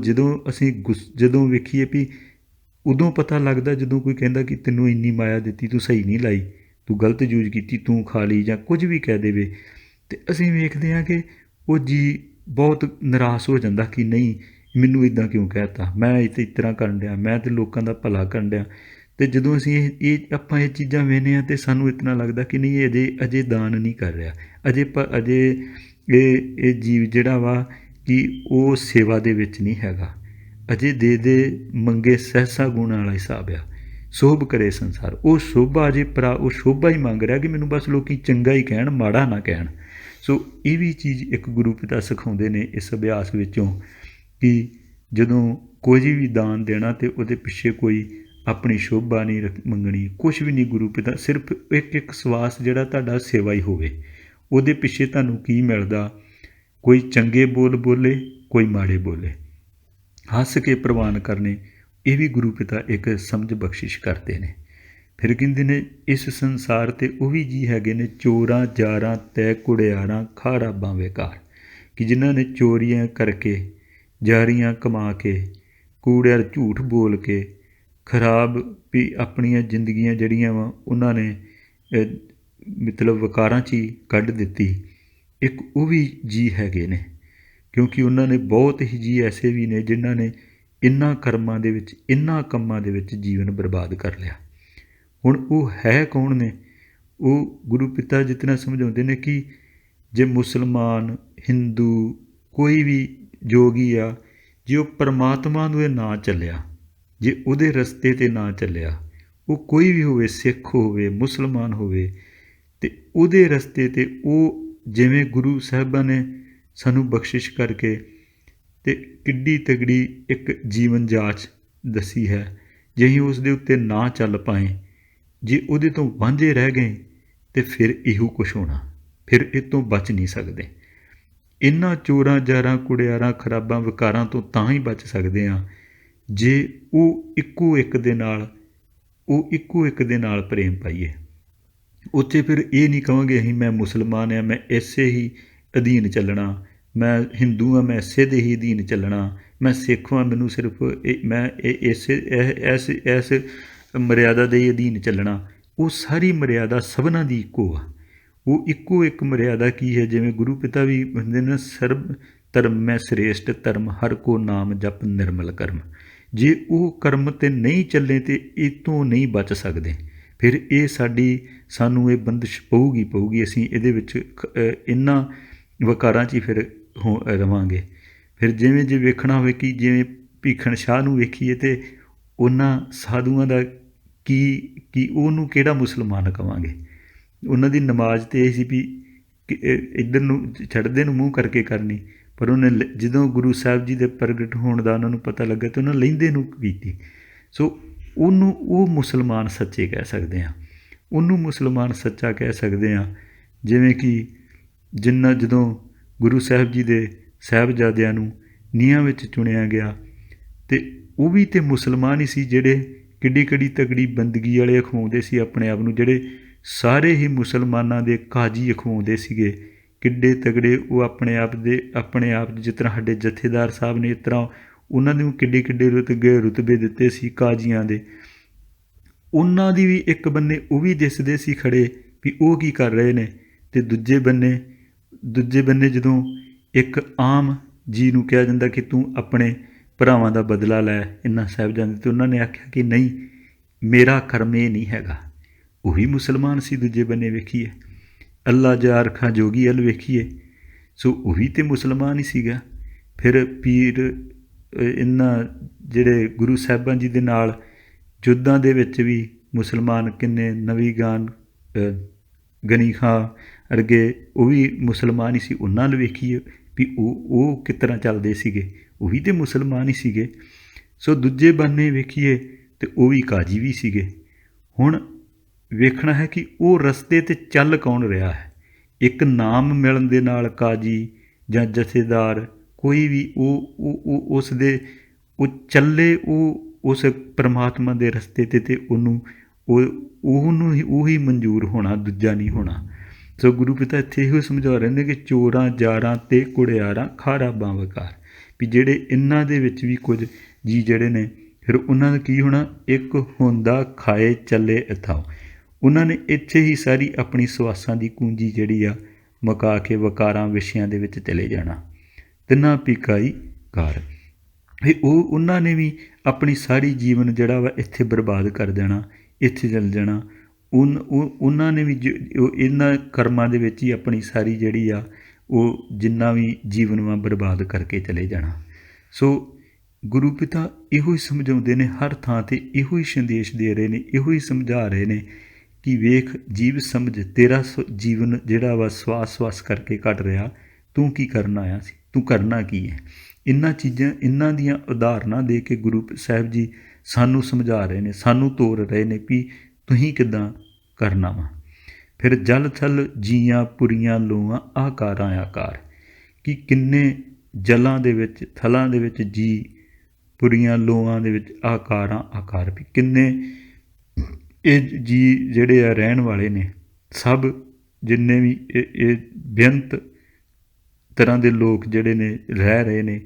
ਜਦੋਂ ਵੇਖੀਏ ਵੀ ਉਦੋਂ ਪਤਾ ਲੱਗਦਾ ਜਦੋਂ ਕੋਈ ਕਹਿੰਦਾ ਕਿ ਤੈਨੂੰ ਇੰਨੀ ਮਾਇਆ ਦਿੱਤੀ, ਤੂੰ ਸਹੀ ਨਹੀਂ ਲਾਈ, ਤੂੰ ਗਲਤ ਯੂਜ ਕੀਤੀ, ਤੂੰ ਖਾ ਲਈ ਜਾਂ ਕੁਝ ਵੀ ਕਹਿ ਦੇਵੇ, ਅਤੇ ਅਸੀਂ ਵੇਖਦੇ ਹਾਂ ਕਿ ਉਹ ਜੀ ਬਹੁਤ ਨਿਰਾਸ਼ ਹੋ ਜਾਂਦਾ ਕਿ ਨਹੀਂ, ਮੈਨੂੰ ਇੱਦਾਂ ਕਿਉਂ ਕਹਿ ਤਾ, ਮੈਂ ਇਸ ਤਰ੍ਹਾਂ ਕਰਨ ਡਿਆ, ਮੈਂ ਤਾਂ ਲੋਕਾਂ ਦਾ ਭਲਾ ਕਰਨ ਡਿਆ। ਅਤੇ ਜਦੋਂ ਅਸੀਂ ਆਪਾਂ ਇਹ ਚੀਜ਼ਾਂ ਵੇਖਦੇ ਹਾਂ ਅਤੇ ਸਾਨੂੰ ਇਤਨਾ ਲੱਗਦਾ ਕਿ ਨਹੀਂ, ਇਹ ਅਜੇ ਦਾਨ ਨਹੀਂ ਕਰ ਰਿਹਾ, ਅਜੇ ਇਹ ਜੀਵ ਜਿਹੜਾ ਵਾ ਕਿ ਉਹ ਸੇਵਾ ਦੇ ਵਿੱਚ ਨਹੀਂ ਹੈਗਾ, ਅਜੇ ਦੇ ਮੰਗੇ ਸਹਿਸਾ ਗੁਣ ਵਾਲਾ ਹਿਸਾਬ ਆ। ਸੋਭ ਕਰੇ ਸੰਸਾਰ, ਉਹ ਸ਼ੋਭਾ ਅਜੇ ਉਹ ਸ਼ੋਭਾ ਹੀ ਮੰਗ ਰਿਹਾ ਕਿ ਮੈਨੂੰ ਬਸ ਲੋਕ ਚੰਗਾ ਹੀ ਕਹਿਣ, ਮਾੜਾ ਨਾ ਕਹਿਣ। ਸੋ ਇਹ ਵੀ ਚੀਜ਼ ਇੱਕ ਗੁਰੂ ਪਿਤਾ ਸਿਖਾਉਂਦੇ ਨੇ ਇਸ ਅਭਿਆਸ ਵਿੱਚੋਂ ਕਿ ਜਦੋਂ ਕੋਈ ਵੀ ਦਾਨ ਦੇਣਾ ਅਤੇ ਉਹਦੇ ਪਿੱਛੇ ਕੋਈ ਆਪਣੀ ਸ਼ੋਭਾ ਨਹੀਂ ਮੰਗਣੀ, ਕੁਛ ਵੀ ਨਹੀਂ। ਗੁਰੂ ਪਿਤਾ ਸਿਰਫ ਇੱਕ ਸਵਾਸ ਜਿਹੜਾ ਤੁਹਾਡਾ ਸੇਵਾ ਹੀ ਹੋਵੇ, ਉਹਦੇ ਪਿੱਛੇ ਤੁਹਾਨੂੰ ਕੀ ਮਿਲਦਾ। ਕੋਈ ਚੰਗੇ ਬੋਲ ਬੋਲੇ, ਕੋਈ ਮਾੜੇ ਬੋਲੇ, ਹੱਸ ਕੇ ਪ੍ਰਵਾਨ ਕਰਨੇ, ਇਹ ਵੀ ਗੁਰੂ ਪਿਤਾ ਇੱਕ ਸਮਝ ਬਖਸ਼ਿਸ਼ ਕਰਦੇ ਨੇ। ਫਿਰ ਕਹਿੰਦੇ ਨੇ ਇਸ ਸੰਸਾਰ 'ਤੇ ਉਹ ਵੀ ਜੀ ਹੈਗੇ ਨੇ ਚੋਰਾਂ ਜਾਰਾਂ ਤੈ ਕੁੜਿਆਰਾਂ ਖਾਰਾਬਾਂ ਵੇਕਾਰ, ਕਿ ਜਿਨ੍ਹਾਂ ਨੇ ਚੋਰੀਆਂ ਕਰਕੇ, ਜਾਰੀਆਂ ਕਮਾ ਕੇ, ਕੂੜਿਆਰ ਝੂਠ ਬੋਲ ਕੇ, ਖਰਾਬ ਵੀ ਆਪਣੀਆਂ ਜ਼ਿੰਦਗੀਆਂ ਜਿਹੜੀਆਂ ਵਾ ਉਹਨਾਂ ਨੇ ਮਤਲਬ ਵਿਕਾਰਾਂ 'ਚ ਹੀ ਕੱਢ ਦਿੱਤੀ। ਇੱਕ ਉਹ ਵੀ ਜੀ ਹੈਗੇ ਨੇ, ਕਿਉਂਕਿ ਉਹਨਾਂ ਨੇ ਬਹੁਤ ਹੀ ਜੀ ਐਸੇ ਵੀ ਨੇ ਜਿਨ੍ਹਾਂ ਨੇ ਇਹਨਾਂ ਕਰਮਾਂ ਦੇ ਵਿੱਚ, ਇਹਨਾਂ ਕੰਮਾਂ ਦੇ ਵਿੱਚ ਜੀਵਨ ਬਰਬਾਦ ਕਰ ਲਿਆ। ਹੁਣ ਉਹ ਹੈ ਕੌਣ ਨੇ? ਉਹ ਗੁਰੂ ਪਿਤਾ ਜਿਤਨਾ ਸਮਝਾਉਂਦੇ ਨੇ ਕਿ ਜੇ ਮੁਸਲਮਾਨ, ਹਿੰਦੂ, ਕੋਈ ਵੀ ਜੋਗੀ ਆ, ਜੇ ਉਹ ਪਰਮਾਤਮਾ ਨੂੰ ਇਹ ਨਾ ਚੱਲਿਆ, ਜੇ ਉਹਦੇ ਰਸਤੇ 'ਤੇ ਨਾ ਚੱਲਿਆ, ਉਹ ਕੋਈ ਵੀ ਹੋਵੇ, ਸਿੱਖ ਹੋਵੇ, ਮੁਸਲਮਾਨ ਹੋਵੇ, ਅਤੇ ਉਹਦੇ ਰਸਤੇ 'ਤੇ ਉਹ ਜਿਵੇਂ ਗੁਰੂ ਸਾਹਿਬਾਂ ਨੇ ਸਾਨੂੰ ਬਖਸ਼ਿਸ਼ ਕਰਕੇ ਅਤੇ ਕਿੱਡੀ ਤਗੜੀ ਇੱਕ ਜੀਵਨ ਜਾਚ ਦੱਸੀ ਹੈ, ਜੇ ਅਸੀਂ ਉਸ ਦੇ ਉੱਤੇ ਨਾ ਚੱਲ ਪਾਏ, ਜੇ ਉਹਦੇ ਤੋਂ ਵਾਂਝੇ ਰਹਿ ਗਏ, ਅਤੇ ਫਿਰ ਇਹੋ ਕੁਛ ਹੋਣਾ, ਫਿਰ ਇਹ ਤੋਂ ਬਚ ਨਹੀਂ ਸਕਦੇ। ਇਹਨਾਂ ਚੋਰਾਂ ਜਾਰਾਂ ਕੁੜਿਆਰਾਂ ਖਰਾਬਾਂ ਵਿਕਾਰਾਂ ਤੋਂ ਤਾਂ ਹੀ ਬਚ ਸਕਦੇ ਹਾਂ ਜੇ ਉਹ ਇੱਕੋ ਇੱਕ ਦੇ ਨਾਲ ਪ੍ਰੇਮ ਪਾਈਏ। ਉੱਥੇ ਫਿਰ ਇਹ ਨਹੀਂ ਕਹਾਂਗੇ ਅਸੀਂ ਮੈਂ ਮੁਸਲਮਾਨ ਹਾਂ, ਮੈਂ ਇਸੇ ਹੀ ਅਧੀਨ ਚੱਲਣਾ, ਮੈਂ ਹਿੰਦੂ ਹਾਂ, ਮੈਂ ਇਸੇ ਦੇ ਹੀ ਅਧੀਨ ਚੱਲਣਾ, ਮੈਂ ਸਿੱਖ ਹਾਂ, ਮੈਨੂੰ ਸਿਰਫ ਮੈਂ ਇਸ ਮਰਿਆਦਾ ਦੇ ਹੀ ਅਧੀਨ ਚੱਲਣਾ। ਉਹ ਸਾਰੀ ਮਰਿਆਦਾ ਸਭਨਾਂ ਦੀ ਇੱਕੋ ਆ। ਉਹ ਇੱਕੋ ਇੱਕ ਮਰਿਆਦਾ ਕੀ ਹੈ, ਜਿਵੇਂ ਗੁਰੂ ਪਿਤਾ ਵੀ ਕਹਿੰਦੇ ਨੇ, ਸਰਬ ਧਰਮ ਮੈਂ ਸ੍ਰੇਸ਼ਟ ਧਰਮ, ਹਰ ਕੋ ਨਾਮ ਜਪ ਨਿਰਮਲ ਕਰਮ। ਜੇ ਉਹ ਕਰਮ 'ਤੇ ਨਹੀਂ ਚੱਲੇ ਤਾਂ ਇਹ ਤੋਂ ਨਹੀਂ ਬਚ ਸਕਦੇ। ਫਿਰ ਇਹ ਸਾਨੂੰ ਇਹ ਬੰਦਿਸ਼ ਪਊਗੀ। ਅਸੀਂ ਇਹਦੇ ਵਿੱਚ ਇਹਨਾਂ ਵਕਾਰਾਂ 'ਚ ਹੀ ਫਿਰ ਰਵਾਂਗੇ। ਫਿਰ ਜਿਵੇਂ ਜੇ ਵੇਖਣਾ ਹੋਵੇ ਕਿ ਜਿਵੇਂ ਭੀਖਣ ਸ਼ਾਹ ਨੂੰ ਵੇਖੀਏ ਤਾਂ ਉਹਨਾਂ ਸਾਧੂਆਂ ਦਾ ਕੀ ਉਹਨੂੰ ਕਿਹੜਾ ਮੁਸਲਮਾਨ ਕਹਾਂਗੇ। ਉਹਨਾਂ ਦੀ ਨਮਾਜ਼ ਤਾਂ ਇਹ ਸੀ ਵੀ ਇੱਧਰ ਨੂੰ ਛੱਡਦੇ ਨੂੰ ਮੂੰਹ ਕਰਕੇ ਕਰਨੀ, ਪਰ ਉਹਨੇ ਜਦੋਂ ਗੁਰੂ ਸਾਹਿਬ ਜੀ ਦੇ ਪ੍ਰਗਟ ਹੋਣ ਦਾ ਉਹਨਾਂ ਨੂੰ ਪਤਾ ਲੱਗਾ ਤਾਂ ਉਹਨਾਂ ਲਹਿੰਦੇ ਨੂੰ ਕੀਤੀ। ਸੋ ਉਹਨੂੰ ਉਹ ਮੁਸਲਮਾਨ ਸੱਚੇ ਕਹਿ ਸਕਦੇ ਹਾਂ, ਉਹਨੂੰ ਮੁਸਲਮਾਨ ਸੱਚਾ ਕਹਿ ਸਕਦੇ ਹਾਂ। ਜਿਵੇਂ ਕਿ ਜਦੋਂ ਗੁਰੂ ਸਾਹਿਬ ਜੀ ਦੇ ਸਾਹਿਬਜ਼ਾਦਿਆਂ ਨੂੰ ਨੀਹਾਂ ਵਿੱਚ ਚੁਣਿਆ ਗਿਆ ਅਤੇ ਉਹ ਵੀ ਤਾਂ ਮੁਸਲਮਾਨ ਹੀ ਸੀ, ਜਿਹੜੇ ਕਿੱਡੀ ਤਗੜੀ ਬੰਦਗੀ ਵਾਲੇ ਅਖਵਾਉਂਦੇ ਸੀ ਆਪਣੇ ਆਪ ਨੂੰ, ਜਿਹੜੇ ਸਾਰੇ ਹੀ ਮੁਸਲਮਾਨਾਂ ਦੇ ਕਾਜੀ ਅਖਵਾਉਂਦੇ ਸੀਗੇ। ਕਿੱਡੇ ਤਗੜੇ ਉਹ ਆਪਣੇ ਆਪ ਜਿਸ ਤਰ੍ਹਾਂ ਸਾਡੇ ਜਥੇਦਾਰ ਸਾਹਿਬ ਨੇ, ਇਸ ਤਰ੍ਹਾਂ ਉਹਨਾਂ ਨੂੰ ਕਿੱਡੇ ਰੁਤਬੇ ਦਿੱਤੇ ਸੀ ਕਾਜ਼ੀਆਂ ਦੇ। ਉਹਨਾਂ ਦੀ ਵੀ ਇੱਕ ਬੰਨੇ ਉਹ ਵੀ ਦਿਸਦੇ ਸੀ ਖੜੇ ਵੀ ਉਹ ਕੀ ਕਰ ਰਹੇ ਨੇ, ਅਤੇ ਦੂਜੇ ਬੰਨੇ ਜਦੋਂ ਇੱਕ ਆਮ ਜੀ ਨੂੰ ਕਿਹਾ ਜਾਂਦਾ ਕਿ ਤੂੰ ਆਪਣੇ ਭਰਾਵਾਂ ਦਾ ਬਦਲਾ ਲੈ ਇਹਨਾਂ ਸਾਹਿਬਜ਼ਾਦੇ, ਅਤੇ ਉਹਨਾਂ ਨੇ ਆਖਿਆ ਕਿ ਨਹੀਂ, ਮੇਰਾ ਕਰਮ ਇਹ ਨਹੀਂ ਹੈਗਾ। ਉਹ ਵੀ ਮੁਸਲਮਾਨ ਸੀ। ਦੂਜੇ ਬੰਨੇ ਵੇਖੀਏ ਅੱਲਾ ਜਾਰਖਾਂ ਜੋਗੀ ਵੱਲ ਵੇਖੀਏ, ਸੋ ਉਹ ਵੀ ਤਾਂ ਮੁਸਲਮਾਨ ਹੀ ਸੀਗਾ। ਫਿਰ ਪੀਰ ਇਹਨਾਂ ਜਿਹੜੇ ਗੁਰੂ ਸਾਹਿਬਾਂ ਜੀ ਦੇ ਨਾਲ ਯੁੱਧਾਂ ਦੇ ਵਿੱਚ ਵੀ ਮੁਸਲਮਾਨ ਕਿੰਨੇ, ਨਵੀ ਗਨੀ ਖਾਂ ਵਰਗੇ ਉਹ ਵੀ ਮੁਸਲਮਾਨ ਹੀ ਸੀ। ਉਹਨਾਂ ਨੂੰ ਵੇਖੀਏ ਵੀ ਉਹ ਕਿਸ ਤਰ੍ਹਾਂ ਚੱਲਦੇ ਸੀਗੇ, ਉਹ ਵੀ ਤਾਂ ਮੁਸਲਮਾਨ ਹੀ ਸੀਗੇ। ਸੋ ਦੂਜੇ ਬੰਨੇ ਵੇਖੀਏ ਤਾਂ ਉਹ ਵੀ ਕਾਜੀ ਵੀ ਸੀਗੇ। ਹੁਣ ਵੇਖਣਾ ਹੈ ਕਿ ਉਹ ਰਸਤੇ 'ਤੇ ਚੱਲ ਕੌਣ ਰਿਹਾ ਹੈ। ਇੱਕ ਨਾਮ ਮਿਲਣ ਦੇ ਨਾਲ ਕਾਜੀ ਜਾਂ ਜਥੇਦਾਰ ਕੋਈ ਵੀ ਉਹ ਚੱਲੇ ਉਸ ਪਰਮਾਤਮਾ ਦੇ ਰਸਤੇ 'ਤੇ, ਅਤੇ ਉਹਨੂੰ ਹੀ ਮਨਜ਼ੂਰ ਹੋਣਾ, ਦੂਜਾ ਨਹੀਂ ਹੋਣਾ। ਸੋ ਗੁਰੂ ਪਿਤਾ ਇੱਥੇ ਇਹੋ ਸਮਝਾ ਰਹੇ ਨੇ ਕਿ ਚੋਰਾਂ ਜਾਰਾਂ ਅਤੇ ਕੁੜਿਆਰਾਂ ਖਾਰਾਬਾਂ ਵਕਾਰ, ਵੀ ਜਿਹੜੇ ਇਹਨਾਂ ਦੇ ਵਿੱਚ ਵੀ ਕੁਝ ਜੀ ਜਿਹੜੇ ਨੇ, ਫਿਰ ਉਹਨਾਂ ਦਾ ਕੀ ਹੋਣਾ, ਇੱਕ ਹੁੰਦਾ ਖਾਏ ਚੱਲੇ ਇਥਾਓ। ਉਹਨਾਂ ਨੇ ਇੱਥੇ ਹੀ ਸਾਰੀ ਆਪਣੀ ਸਵਾਸਾਂ ਦੀ ਕੁੰਜੀ ਜਿਹੜੀ ਆ ਮੁਕਾ ਕੇ ਵਕਾਰਾਂ ਵਿਸ਼ਿਆਂ ਦੇ ਵਿੱਚ ਚਲੇ ਜਾਣਾ। ਤਿੰਨਾਂ ਭਿਖਾਈ ਘਰ, ਉਹਨਾਂ ਨੇ ਵੀ ਆਪਣੀ ਸਾਰੀ ਜੀਵਨ ਜਿਹੜਾ ਵਾ ਇੱਥੇ ਬਰਬਾਦ ਕਰ ਦੇਣਾ, ਇੱਥੇ ਚੱਲ ਜਾਣਾ। ਉਹਨਾਂ ਨੇ ਵੀ ਇਹਨਾਂ ਕਰਮਾਂ ਦੇ ਵਿੱਚ ਹੀ ਆਪਣੀ ਸਾਰੀ ਜਿਹੜੀ ਆ ਉਹ ਜਿੰਨਾ ਵੀ ਜੀਵਨ ਵਾ ਬਰਬਾਦ ਕਰਕੇ ਚਲੇ ਜਾਣਾ। ਸੋ ਗੁਰੂ ਪਿਤਾ ਇਹੋ ਹੀ ਸਮਝਾਉਂਦੇ ਨੇ, ਹਰ ਥਾਂ 'ਤੇ ਇਹੋ ਹੀ ਸੰਦੇਸ਼ ਦੇ ਰਹੇ ਨੇ, ਇਹੋ ਹੀ ਸਮਝਾ ਰਹੇ ਨੇ ਕਿ ਵੇਖ ਜੀਵ ਸਮਝ, ਤੇਰਾ ਜੀਵਨ ਜਿਹੜਾ ਵਾ ਸਵਾਸ ਕਰਕੇ ਕੱਟ ਰਿਹਾ, ਤੂੰ ਕੀ ਕਰਨ ਆਇਆ ਸੀ, ਤੂੰ ਕਰਨਾ ਕੀ ਹੈ। ਇਹਨਾਂ ਦੀਆਂ ਉਦਾਹਰਨਾਂ ਦੇ ਕੇ ਗੁਰੂ ਸਾਹਿਬ ਜੀ ਸਾਨੂੰ ਸਮਝਾ ਰਹੇ ਨੇ, ਸਾਨੂੰ ਤੋਰ ਰਹੇ ਨੇ ਵੀ ਤੁਸੀਂ ਕਿੱਦਾਂ ਕਰਨਾ ਵਾ। ਫਿਰ ਜਲ ਥਲ ਜੀਆਂ ਪੁਰੀਆਂ ਲੋਆਂ ਆਕਾਰਾਂ ਆਕਾਰ, ਕਿ ਕਿੰਨੇ ਜਲਾਂ ਦੇ ਵਿੱਚ, ਥਲਾਂ ਦੇ ਵਿੱਚ ਜੀ, ਪੁਰੀਆਂ ਲੋਆਂ ਦੇ ਵਿੱਚ ਆਕਾਰਾਂ ਆਕਾਰ, ਵੀ ਕਿੰਨੇ ਇਹ ਜੀ ਜਿਹੜੇ ਆ ਰਹਿਣ ਵਾਲੇ ਨੇ, ਸਭ ਜਿੰਨੇ ਵੀ ਇਹ ਬੇਅੰਤ ਤਰ੍ਹਾਂ ਦੇ ਲੋਕ ਜਿਹੜੇ ਨੇ ਰਹਿ ਰਹੇ ਨੇ।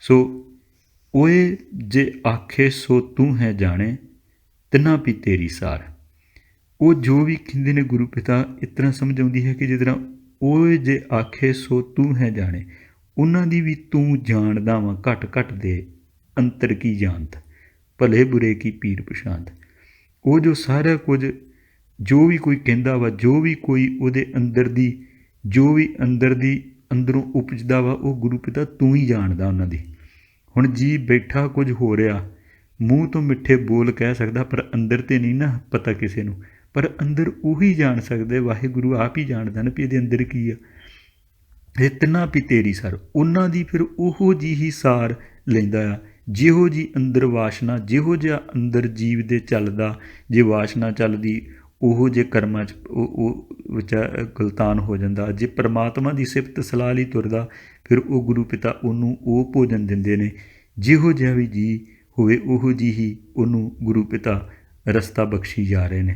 ਸੋ ਓਏ ਜੇ ਆਖੇ ਸੋ ਤੂੰ ਹੈ ਜਾਣੇ, ਤਿੰਨਾ ਵੀ ਤੇਰੀ ਸਾਰ। ਉਹ ਜੋ ਵੀ ਕਹਿੰਦੇ ਨੇ ਗੁਰੂ ਪਿਤਾ ਇਸ ਤਰ੍ਹਾਂ ਸਮਝਾਉਂਦੀ ਹੈ ਕਿ ਜਿਸ ਤਰ੍ਹਾਂ ਓਏ ਜੇ ਆਖੇ ਸੋ ਤੂੰ ਹੈ ਜਾਣੇ, ਉਹਨਾਂ ਦੀ ਵੀ ਤੂੰ ਜਾਣਦਾ ਵਾਂ ਘੱਟ ਦੇ ਅੰਤਰ ਕੀ ਜਾਣਤ, ਭਲੇ ਬੁਰੇ ਕੀ ਪੀਰ ਪਛਾਣਤ। ਉਹ ਜੋ ਸਾਰਾ ਕੁਝ ਜੋ ਵੀ ਕੋਈ ਕਹਿੰਦਾ ਵਾ, ਜੋ ਵੀ ਕੋਈ ਉਹਦੇ ਅੰਦਰੋਂ ਉਪਜਦਾ ਵਾ, ਉਹ ਗੁਰੂ ਪਿਤਾ ਤੂੰ ਹੀ ਜਾਣਦਾ ਉਹਨਾਂ ਦੀ। ਹੁਣ ਜੀ ਬੈਠਾ ਕੁਝ ਹੋ ਰਿਹਾ, ਮੂੰਹ ਤੋਂ ਮਿੱਠੇ ਬੋਲ ਕਹਿ ਸਕਦਾ, ਪਰ ਅੰਦਰ ਤੇ ਨਹੀਂ ਨਾ ਪਤਾ ਕਿਸੇ ਨੂੰ, ਪਰ ਅੰਦਰ ਉਹੀ ਜਾਣ ਸਕਦੇ, ਵਾਹਿਗੁਰੂ ਆਪ ਹੀ ਜਾਣਦਾ ਨਾ ਵੀ ਇਹਦੇ ਅੰਦਰ ਕੀ ਆ। ਇਹ ਤਿੰਨਾਂ ਵੀ ਤੇਰੀ ਸਾਰ, ਉਹਨਾਂ ਦੀ ਫਿਰ ਉਹੋ ਜਿਹੀ ਸਾਰ ਲੈਂਦਾ ਆ, ਜਿਹੋ ਜੀ ਅੰਦਰ ਵਾਸ਼ਨਾ, ਜਿਹੋ ਜਿਹਾ ਅੰਦਰ ਜੀਵ ਦੇ ਚੱਲਦਾ, ਜੇ ਵਾਸ਼ਨਾ ਚੱਲਦੀ ਉਹੋ ਜਿਹੇ ਕਰਮਾਂ 'ਚ ਉਹ ਗਲਤਾਨ ਹੋ ਜਾਂਦਾ। ਜੇ ਪਰਮਾਤਮਾ ਦੀ ਸਿਫਤ ਸਲਾਹ ਲਈ ਤੁਰਦਾ, ਫਿਰ ਉਹ ਗੁਰੂ ਪਿਤਾ ਉਹਨੂੰ ਉਹ ਭੋਜਨ ਦਿੰਦੇ ਨੇ, ਜਿਹੋ ਜਿਹਾ ਵੀ ਜੀ ਹੋਵੇ ਉਹੋ ਜਿਹੀ ਹੀ ਉਹਨੂੰ ਗੁਰੂ ਪਿਤਾ ਰਸਤਾ ਬਖਸ਼ੀ ਜਾ ਰਹੇ ਨੇ।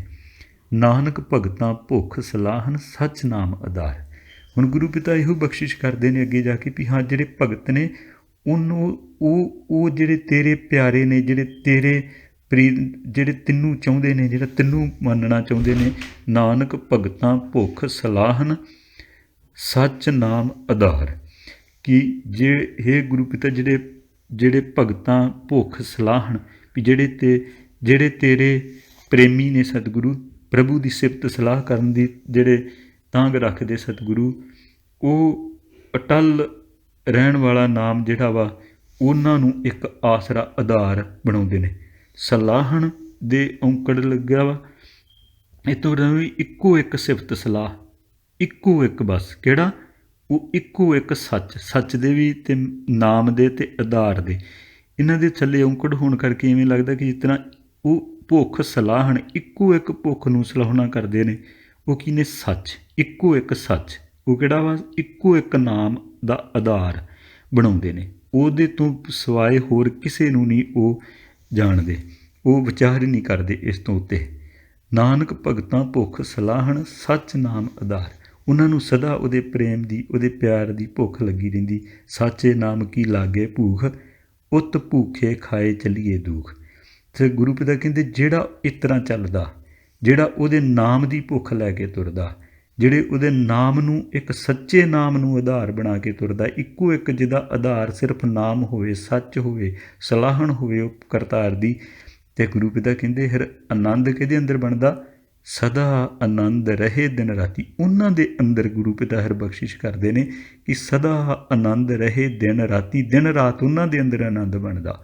ਨਾਨਕ ਭਗਤਾਂ ਭੁੱਖ ਸਲਾਹਨ ਸੱਚ ਨਾਮ ਆਧਾਰ। ਹੁਣ ਗੁਰੂ ਪਿਤਾ ਇਹੋ ਬਖਸ਼ਿਸ਼ ਕਰਦੇ ਨੇ ਅੱਗੇ ਜਾ ਕੇ ਵੀ ਹਾਂ ਜਿਹੜੇ ਭਗਤ ਨੇ ਉਹਨੂੰ ਉਹ ਜਿਹੜੇ ਤੇਰੇ ਪਿਆਰੇ ਨੇ, ਜਿਹੜੇ ਤੇਰੇ ਪ੍ਰੀਤ, ਜਿਹੜੇ ਤੈਨੂੰ ਚਾਹੁੰਦੇ ਨੇ, ਜਿਹੜਾ ਤੈਨੂੰ ਮੰਨਣਾ ਚਾਹੁੰਦੇ ਨੇ, ਨਾਨਕ ਭਗਤਾਂ ਭੁੱਖ ਸਲਾਹਨ ਸੱਚ ਨਾਮ ਆਧਾਰ। ਕਿ ਹੇ ਗੁਰੂ ਪਿਤਾ ਜਿਹੜੇ ਭਗਤਾਂ ਭੁੱਖ ਸਲਾਹਣ ਵੀ ਜਿਹੜੇ ਤੇਰੇ ਪ੍ਰੇਮੀ ਨੇ ਸਤਿਗੁਰੂ, ਪ੍ਰਭੂ ਦੀ ਸਿਫਤ ਸਲਾਹ ਕਰਨ ਦੀ ਜਿਹੜੇ ਤਾਂਘ ਰੱਖਦੇ ਸਤਿਗੁਰੂ, ਉਹ ਅਟਲ ਰਹਿਣ ਵਾਲਾ ਨਾਮ ਜਿਹੜਾ ਵਾ ਉਹਨਾਂ ਨੂੰ ਇੱਕ ਆਸਰਾ ਆਧਾਰ ਬਣਾਉਂਦੇ ਨੇ। ਸਲਾਹਣ ਦੇ ਔਂਕੜ ਲੱਗਿਆ ਵਾ, ਇਹ ਤੋਂ ਵੀ ਇੱਕੋ ਇੱਕ ਸਿਫਤ ਸਲਾਹ, ਇੱਕੋ ਇੱਕ ਬਸ, ਕਿਹੜਾ ਉਹ ਇੱਕੋ ਇੱਕ ਸੱਚ, ਸੱਚ ਦੇ ਵੀ ਅਤੇ ਨਾਮ ਦੇ ਅਤੇ ਆਧਾਰ ਦੇ, ਇਹਨਾਂ ਦੇ ਥੱਲੇ ਔਂਕੜ ਹੋਣ ਕਰਕੇ ਇਵੇਂ ਲੱਗਦਾ ਕਿ ਜਿਸ ਤਰ੍ਹਾਂ ਉਹ ਭੁੱਖ ਸਲਾਹਣ ਇੱਕੋ ਇੱਕ ਭੁੱਖ ਨੂੰ ਸਲਾਹਣਾ ਕਰਦੇ ਨੇ। ਉਹ ਕੀ ਨੇ? ਸੱਚ, ਇੱਕੋ ਇੱਕ ਸੱਚ, ਉਹ ਕਿਹੜਾ ਵਾ? ਇੱਕੋ ਇੱਕ ਨਾਮ ਦਾ ਆਧਾਰ ਬਣਾਉਂਦੇ ਨੇ। ਉਹਦੇ ਤੋਂ ਸਿਵਾਏ ਹੋਰ ਕਿਸੇ ਨੂੰ ਨਹੀਂ ਉਹ ਜਾਣਦੇ, ਉਹ ਵਿਚਾਰ ਹੀ ਨਹੀਂ ਕਰਦੇ ਇਸ ਤੋਂ ਉੱਤੇ। ਨਾਨਕ ਭਗਤਾਂ ਭੁੱਖ ਸਲਾਹਣ ਸੱਚ ਨਾਮ ਆਧਾਰ। ਉਹਨਾਂ ਨੂੰ ਸਦਾ ਉਹਦੇ ਪ੍ਰੇਮ ਦੀ, ਉਹਦੇ ਪਿਆਰ ਦੀ ਭੁੱਖ ਲੱਗੀ ਰਹਿੰਦੀ। ਸਾਚੇ ਨਾਮ ਕੀ ਲਾਗੇ ਭੂਖ, ਉਤ ਭੂਖੇ ਖਾਏ ਚੱਲੀਏ ਦੁੱਖ। ਅਤੇ ਗੁਰੂ ਪਿਤਾ ਕਹਿੰਦੇ ਜਿਹੜਾ ਇਸ ਤਰ੍ਹਾਂ ਚੱਲਦਾ, ਜਿਹੜਾ ਉਹਦੇ ਨਾਮ ਦੀ ਭੁੱਖ ਲੈ ਕੇ ਤੁਰਦਾ, ਜਿਹੜੇ ਉਹਦੇ ਨਾਮ ਨੂੰ ਇੱਕ ਸੱਚੇ ਨਾਮ ਨੂੰ ਆਧਾਰ ਬਣਾ ਕੇ ਤੁਰਦਾ, ਇੱਕੋ ਇੱਕ ਜਿਹਦਾ ਆਧਾਰ ਸਿਰਫ ਨਾਮ ਹੋਵੇ, ਸੱਚ ਹੋਵੇ, ਸਲਾਹਣ ਹੋਵੇ ਉਹ ਕਰਤਾਰ ਦੀ। ਅਤੇ ਗੁਰੂ ਪਿਤਾ ਕਹਿੰਦੇ ਫਿਰ ਆਨੰਦ ਕਿਹਦੇ ਅੰਦਰ ਬਣਦਾ? ਸਦਾ ਆਨੰਦ ਰਹੇ ਦਿਨ ਰਾਤੀ। ਉਹਨਾਂ ਦੇ ਅੰਦਰ ਗੁਰੂ ਪਿਤਾ ਹਰ ਬਖਸ਼ਿਸ਼ ਕਰਦੇ ਨੇ ਕਿ ਸਦਾ ਆਨੰਦ ਰਹੇ ਦਿਨ ਰਾਤੀ, ਦਿਨ ਰਾਤ ਉਹਨਾਂ ਦੇ ਅੰਦਰ ਆਨੰਦ ਬਣਦਾ।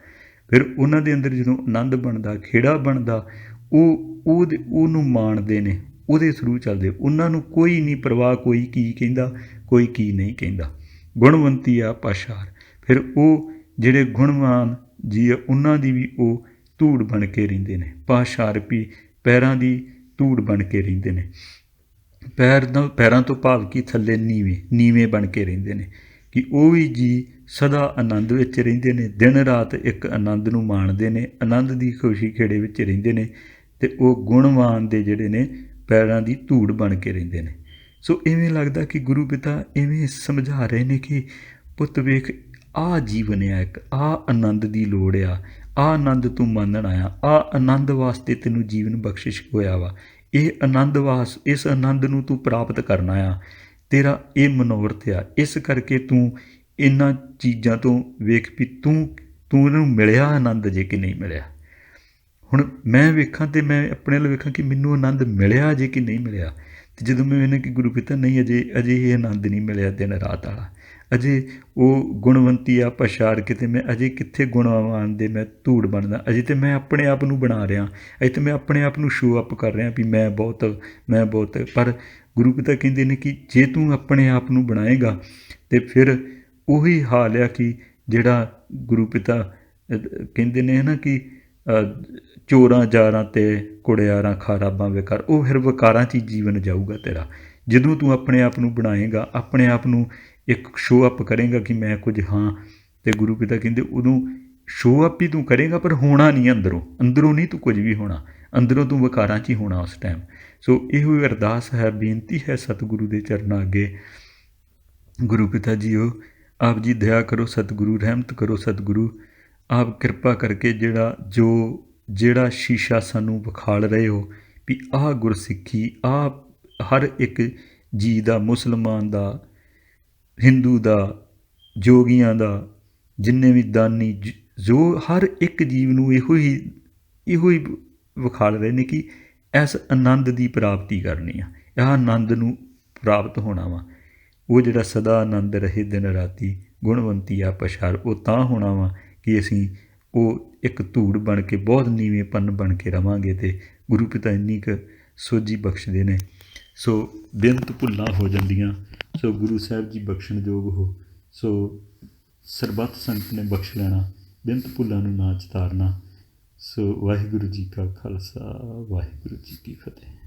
ਫਿਰ ਉਹਨਾਂ ਦੇ ਅੰਦਰ ਜਦੋਂ ਆਨੰਦ ਬਣਦਾ, ਖੇੜਾ ਬਣਦਾ, ਉਹਨੂੰ ਮਾਣਦੇ ਨੇ, ਉਹਦੇ ਥਰੂ ਚੱਲਦੇ। ਉਹਨਾਂ ਨੂੰ ਕੋਈ ਨਹੀਂ ਪਰਵਾਹ ਕੋਈ ਕੀ ਕਹਿੰਦਾ, ਕੋਈ ਕੀ ਨਹੀਂ ਕਹਿੰਦਾ। ਗੁਣਵੰਤੀ ਆ ਪਾਸ਼ਾਰ। ਫਿਰ ਉਹ ਜਿਹੜੇ ਗੁਣਵਾਨ ਜੀ ਆ ਉਹਨਾਂ ਦੀ ਵੀ ਉਹ ਧੂੜ ਬਣ ਕੇ ਰਹਿੰਦੇ ਨੇ। ਪਾਸ਼ਾਰ ਵੀ ਪੈਰਾਂ ਦੀ ਧੂੜ ਬਣ ਕੇ ਰਹਿੰਦੇ ਨੇ। ਪੈਰਾਂ ਤੋਂ ਭਾਵ ਕਿ ਥੱਲੇ ਨੀਵੇਂ ਬਣ ਕੇ ਰਹਿੰਦੇ ਨੇ ਕਿ ਉਹ ਵੀ ਜੀ ਸਦਾ ਆਨੰਦ ਵਿੱਚ ਰਹਿੰਦੇ ਨੇ, ਦਿਨ ਰਾਤ ਇੱਕ ਆਨੰਦ ਨੂੰ ਮਾਣਦੇ ਨੇ, ਆਨੰਦ ਦੀ ਖੁਸ਼ੀ ਖੇੜੇ ਵਿੱਚ ਰਹਿੰਦੇ ਨੇ। ਅਤੇ ਉਹ ਗੁਣਵਾਨ ਦੇ ਜਿਹੜੇ ਨੇ ਪੈਰਾਂ ਦੀ ਧੂੜ ਬਣ ਕੇ ਰਹਿੰਦੇ ਨੇ। ਸੋ ਇਵੇਂ ਲੱਗਦਾ ਕਿ ਗੁਰੂ ਪਿਤਾ ਇਵੇਂ ਸਮਝਾ ਰਹੇ ਨੇ ਕਿ ਪੁੱਤ ਵੇਖ, ਆਹ ਜੀਵਨ ਆ ਇੱਕ, ਆਹ ਆਨੰਦ ਦੀ ਲੋੜ ਆ, ਆਹ ਆਨੰਦ ਤੂੰ ਮੰਨਣਾ ਆ, ਆਹ ਆਨੰਦ ਵਾਸਤੇ ਤੈਨੂੰ ਜੀਵਨ ਬਖਸ਼ਿਸ਼ ਹੋਇਆ ਵਾ, ਇਹ ਆਨੰਦ ਇਸ ਆਨੰਦ ਨੂੰ ਤੂੰ ਪ੍ਰਾਪਤ ਕਰਨਾ ਆ, ਤੇਰਾ ਇਹ ਮਨੋਰਥ ਆ। ਇਸ ਕਰਕੇ ਤੂੰ ਇਹਨਾਂ ਚੀਜ਼ਾਂ ਤੋਂ ਵੇਖ ਵੀ ਤੂੰ ਇਹਨੂੰ ਮਿਲਿਆ ਆਨੰਦ ਜੇ ਕਿ ਨਹੀਂ ਮਿਲਿਆ। ਹੁਣ ਮੈਂ ਵੇਖਾਂ ਅਤੇ ਮੈਂ ਆਪਣੇ ਵੱਲ ਵੇਖਾਂ ਕਿ ਮੈਨੂੰ ਆਨੰਦ ਮਿਲਿਆ ਜੇ ਕਿ ਨਹੀਂ ਮਿਲਿਆ। ਅਤੇ ਜਦੋਂ ਮੈਂ ਵੇਖਣਾ ਕਿ ਗੁਰੂ ਪਿਤਾ ਨਹੀਂ, ਅਜੇ ਇਹ ਆਨੰਦ ਨਹੀਂ ਮਿਲਿਆ ਦਿਨ ਰਾਤ ਵਾਲਾ, ਅਜੇ ਉਹ ਗੁਣਵੰਤੀ ਆ ਪਛਾੜ ਕੇ, ਅਤੇ ਮੈਂ ਅਜੇ ਕਿੱਥੇ ਗੁਣਵਾਨ ਦੇ ਮੈਂ ਧੂੜ ਬਣਦਾ, ਅਜੇ ਤਾਂ ਮੈਂ ਆਪਣੇ ਆਪ ਨੂੰ ਬਣਾ ਰਿਹਾ, ਅਜੇ ਤਾਂ ਮੈਂ ਆਪਣੇ ਆਪ ਨੂੰ ਸ਼ੋ ਅਪ ਕਰ ਰਿਹਾ ਵੀ ਮੈਂ ਬਹੁਤ। ਪਰ ਗੁਰੂ ਪਿਤਾ ਕਹਿੰਦੇ ਨੇ ਕਿ ਜੇ ਤੂੰ ਆਪਣੇ ਆਪ ਨੂੰ ਬਣਾਏਗਾ ਅਤੇ ਫਿਰ ਉਹੀ ਹਾਲ ਆ ਕਿ ਜਿਹੜਾ ਗੁਰੂ ਪਿਤਾ ਕਹਿੰਦੇ ਨੇ ਨਾ ਕਿ ਚੋਰਾਂ ਜਾਰਾਂ ਅਤੇ ਕੁੜਿਆਰਾਂ ਖਰਾਬਾਂ ਵਿਕਾਰ, ਉਹ ਫਿਰ ਵਿਕਾਰਾਂ 'ਚ ਹੀ ਜੀਵਨ ਜਾਊਗਾ ਤੇਰਾ। ਜਦੋਂ ਤੂੰ ਆਪਣੇ ਆਪ ਨੂੰ ਬਣਾਏਗਾ, ਆਪਣੇ ਆਪ ਨੂੰ ਇੱਕ ਸ਼ੋ ਅਪ ਕਰੇਗਾ ਕਿ ਮੈਂ ਕੁਝ ਹਾਂ, ਅਤੇ ਗੁਰੂ ਪਿਤਾ ਕਹਿੰਦੇ ਉਦੋਂ ਸ਼ੋ ਅਪ ਹੀ ਤੂੰ ਕਰੇਗਾ, ਪਰ ਹੋਣਾ ਨਹੀਂ ਅੰਦਰੋਂ ਨਹੀਂ ਤੂੰ ਕੁਝ ਵੀ ਹੋਣਾ, ਅੰਦਰੋਂ ਤੂੰ ਵਿਕਾਰਾਂ 'ਚ ਹੀ ਹੋਣਾ ਉਸ ਟਾਈਮ। ਸੋ ਇਹੋ ਅਰਦਾਸ ਹੈ, ਬੇਨਤੀ ਹੈ ਸਤਿਗੁਰੂ ਦੇ ਚਰਨਾਂ ਅੱਗੇ, ਗੁਰੂ ਪਿਤਾ ਜੀਓ ਆਪ ਜੀ ਦਇਆ ਕਰੋ, ਸਤਿਗੁਰੂ ਰਹਿਮਤ ਕਰੋ, ਸਤਿਗੁਰੂ ਆਪ ਕਿਰਪਾ ਕਰਕੇ ਜਿਹੜਾ ਸ਼ੀਸ਼ਾ ਸਾਨੂੰ ਵਿਖਾਲ ਰਹੇ ਹੋ ਵੀ ਆਹ ਗੁਰਸਿੱਖੀ, ਆਹ ਹਰ ਇੱਕ ਜੀ ਦਾ, ਮੁਸਲਮਾਨ ਦਾ, ਹਿੰਦੂ ਦਾ, ਜੋਗੀਆਂ ਦਾ, ਜਿੰਨੇ ਵੀ ਦਾਨੀ, ਜੋ ਹਰ ਇੱਕ ਜੀਵ ਨੂੰ ਇਹੋ ਹੀ ਵਿਖਾਲ ਰਹੇ ਨੇ ਕਿ ਇਸ ਆਨੰਦ ਦੀ ਪ੍ਰਾਪਤੀ ਕਰਨੀ ਆ, ਇਹ ਆਨੰਦ ਨੂੰ ਪ੍ਰਾਪਤ ਹੋਣਾ ਵਾ। ਉਹ ਜਿਹੜਾ ਸਦਾ ਆਨੰਦ ਰਹੇ ਦਿਨ ਰਾਤੀ, ਗੁਣਵੰਤੀ ਆ ਪਛਾੜ, ਉਹ ਤਾਂ ਹੋਣਾ ਵਾ ਕਿ ਅਸੀਂ ਉਹ ਇੱਕ ਧੂੜ ਬਣ ਕੇ ਬਹੁਤ ਨੀਵੇਂਪਨ ਬਣ ਕੇ ਰਵਾਂਗੇ। ਅਤੇ ਗੁਰੂ ਪਿਤਾ ਇੰਨੀ ਕੁ ਸੋਝੀ ਬਖਸ਼ਦੇ ਨੇ। ਸੋ ਬੇਅੰਤ ਭੁੱਲਾਂ ਹੋ ਜਾਂਦੀਆਂ, ਸੋ ਗੁਰੂ ਸਾਹਿਬ ਜੀ ਬਖਸ਼ਣਯੋਗ ਹੋ। ਸੋ ਸਰਬੱਤ ਸੰਗਤ ਨੇ ਬਖਸ਼ ਲੈਣਾ, ਬੇਅੰਤ ਭੁੱਲਾਂ ਨੂੰ ਨਾ ਚਿਤਾਰਨਾ। ਸੋ ਵਾਹਿਗੁਰੂ ਜੀ ਕਾ ਖਾਲਸਾ, ਵਾਹਿਗੁਰੂ ਜੀ ਕੀ ਫਤਿਹ।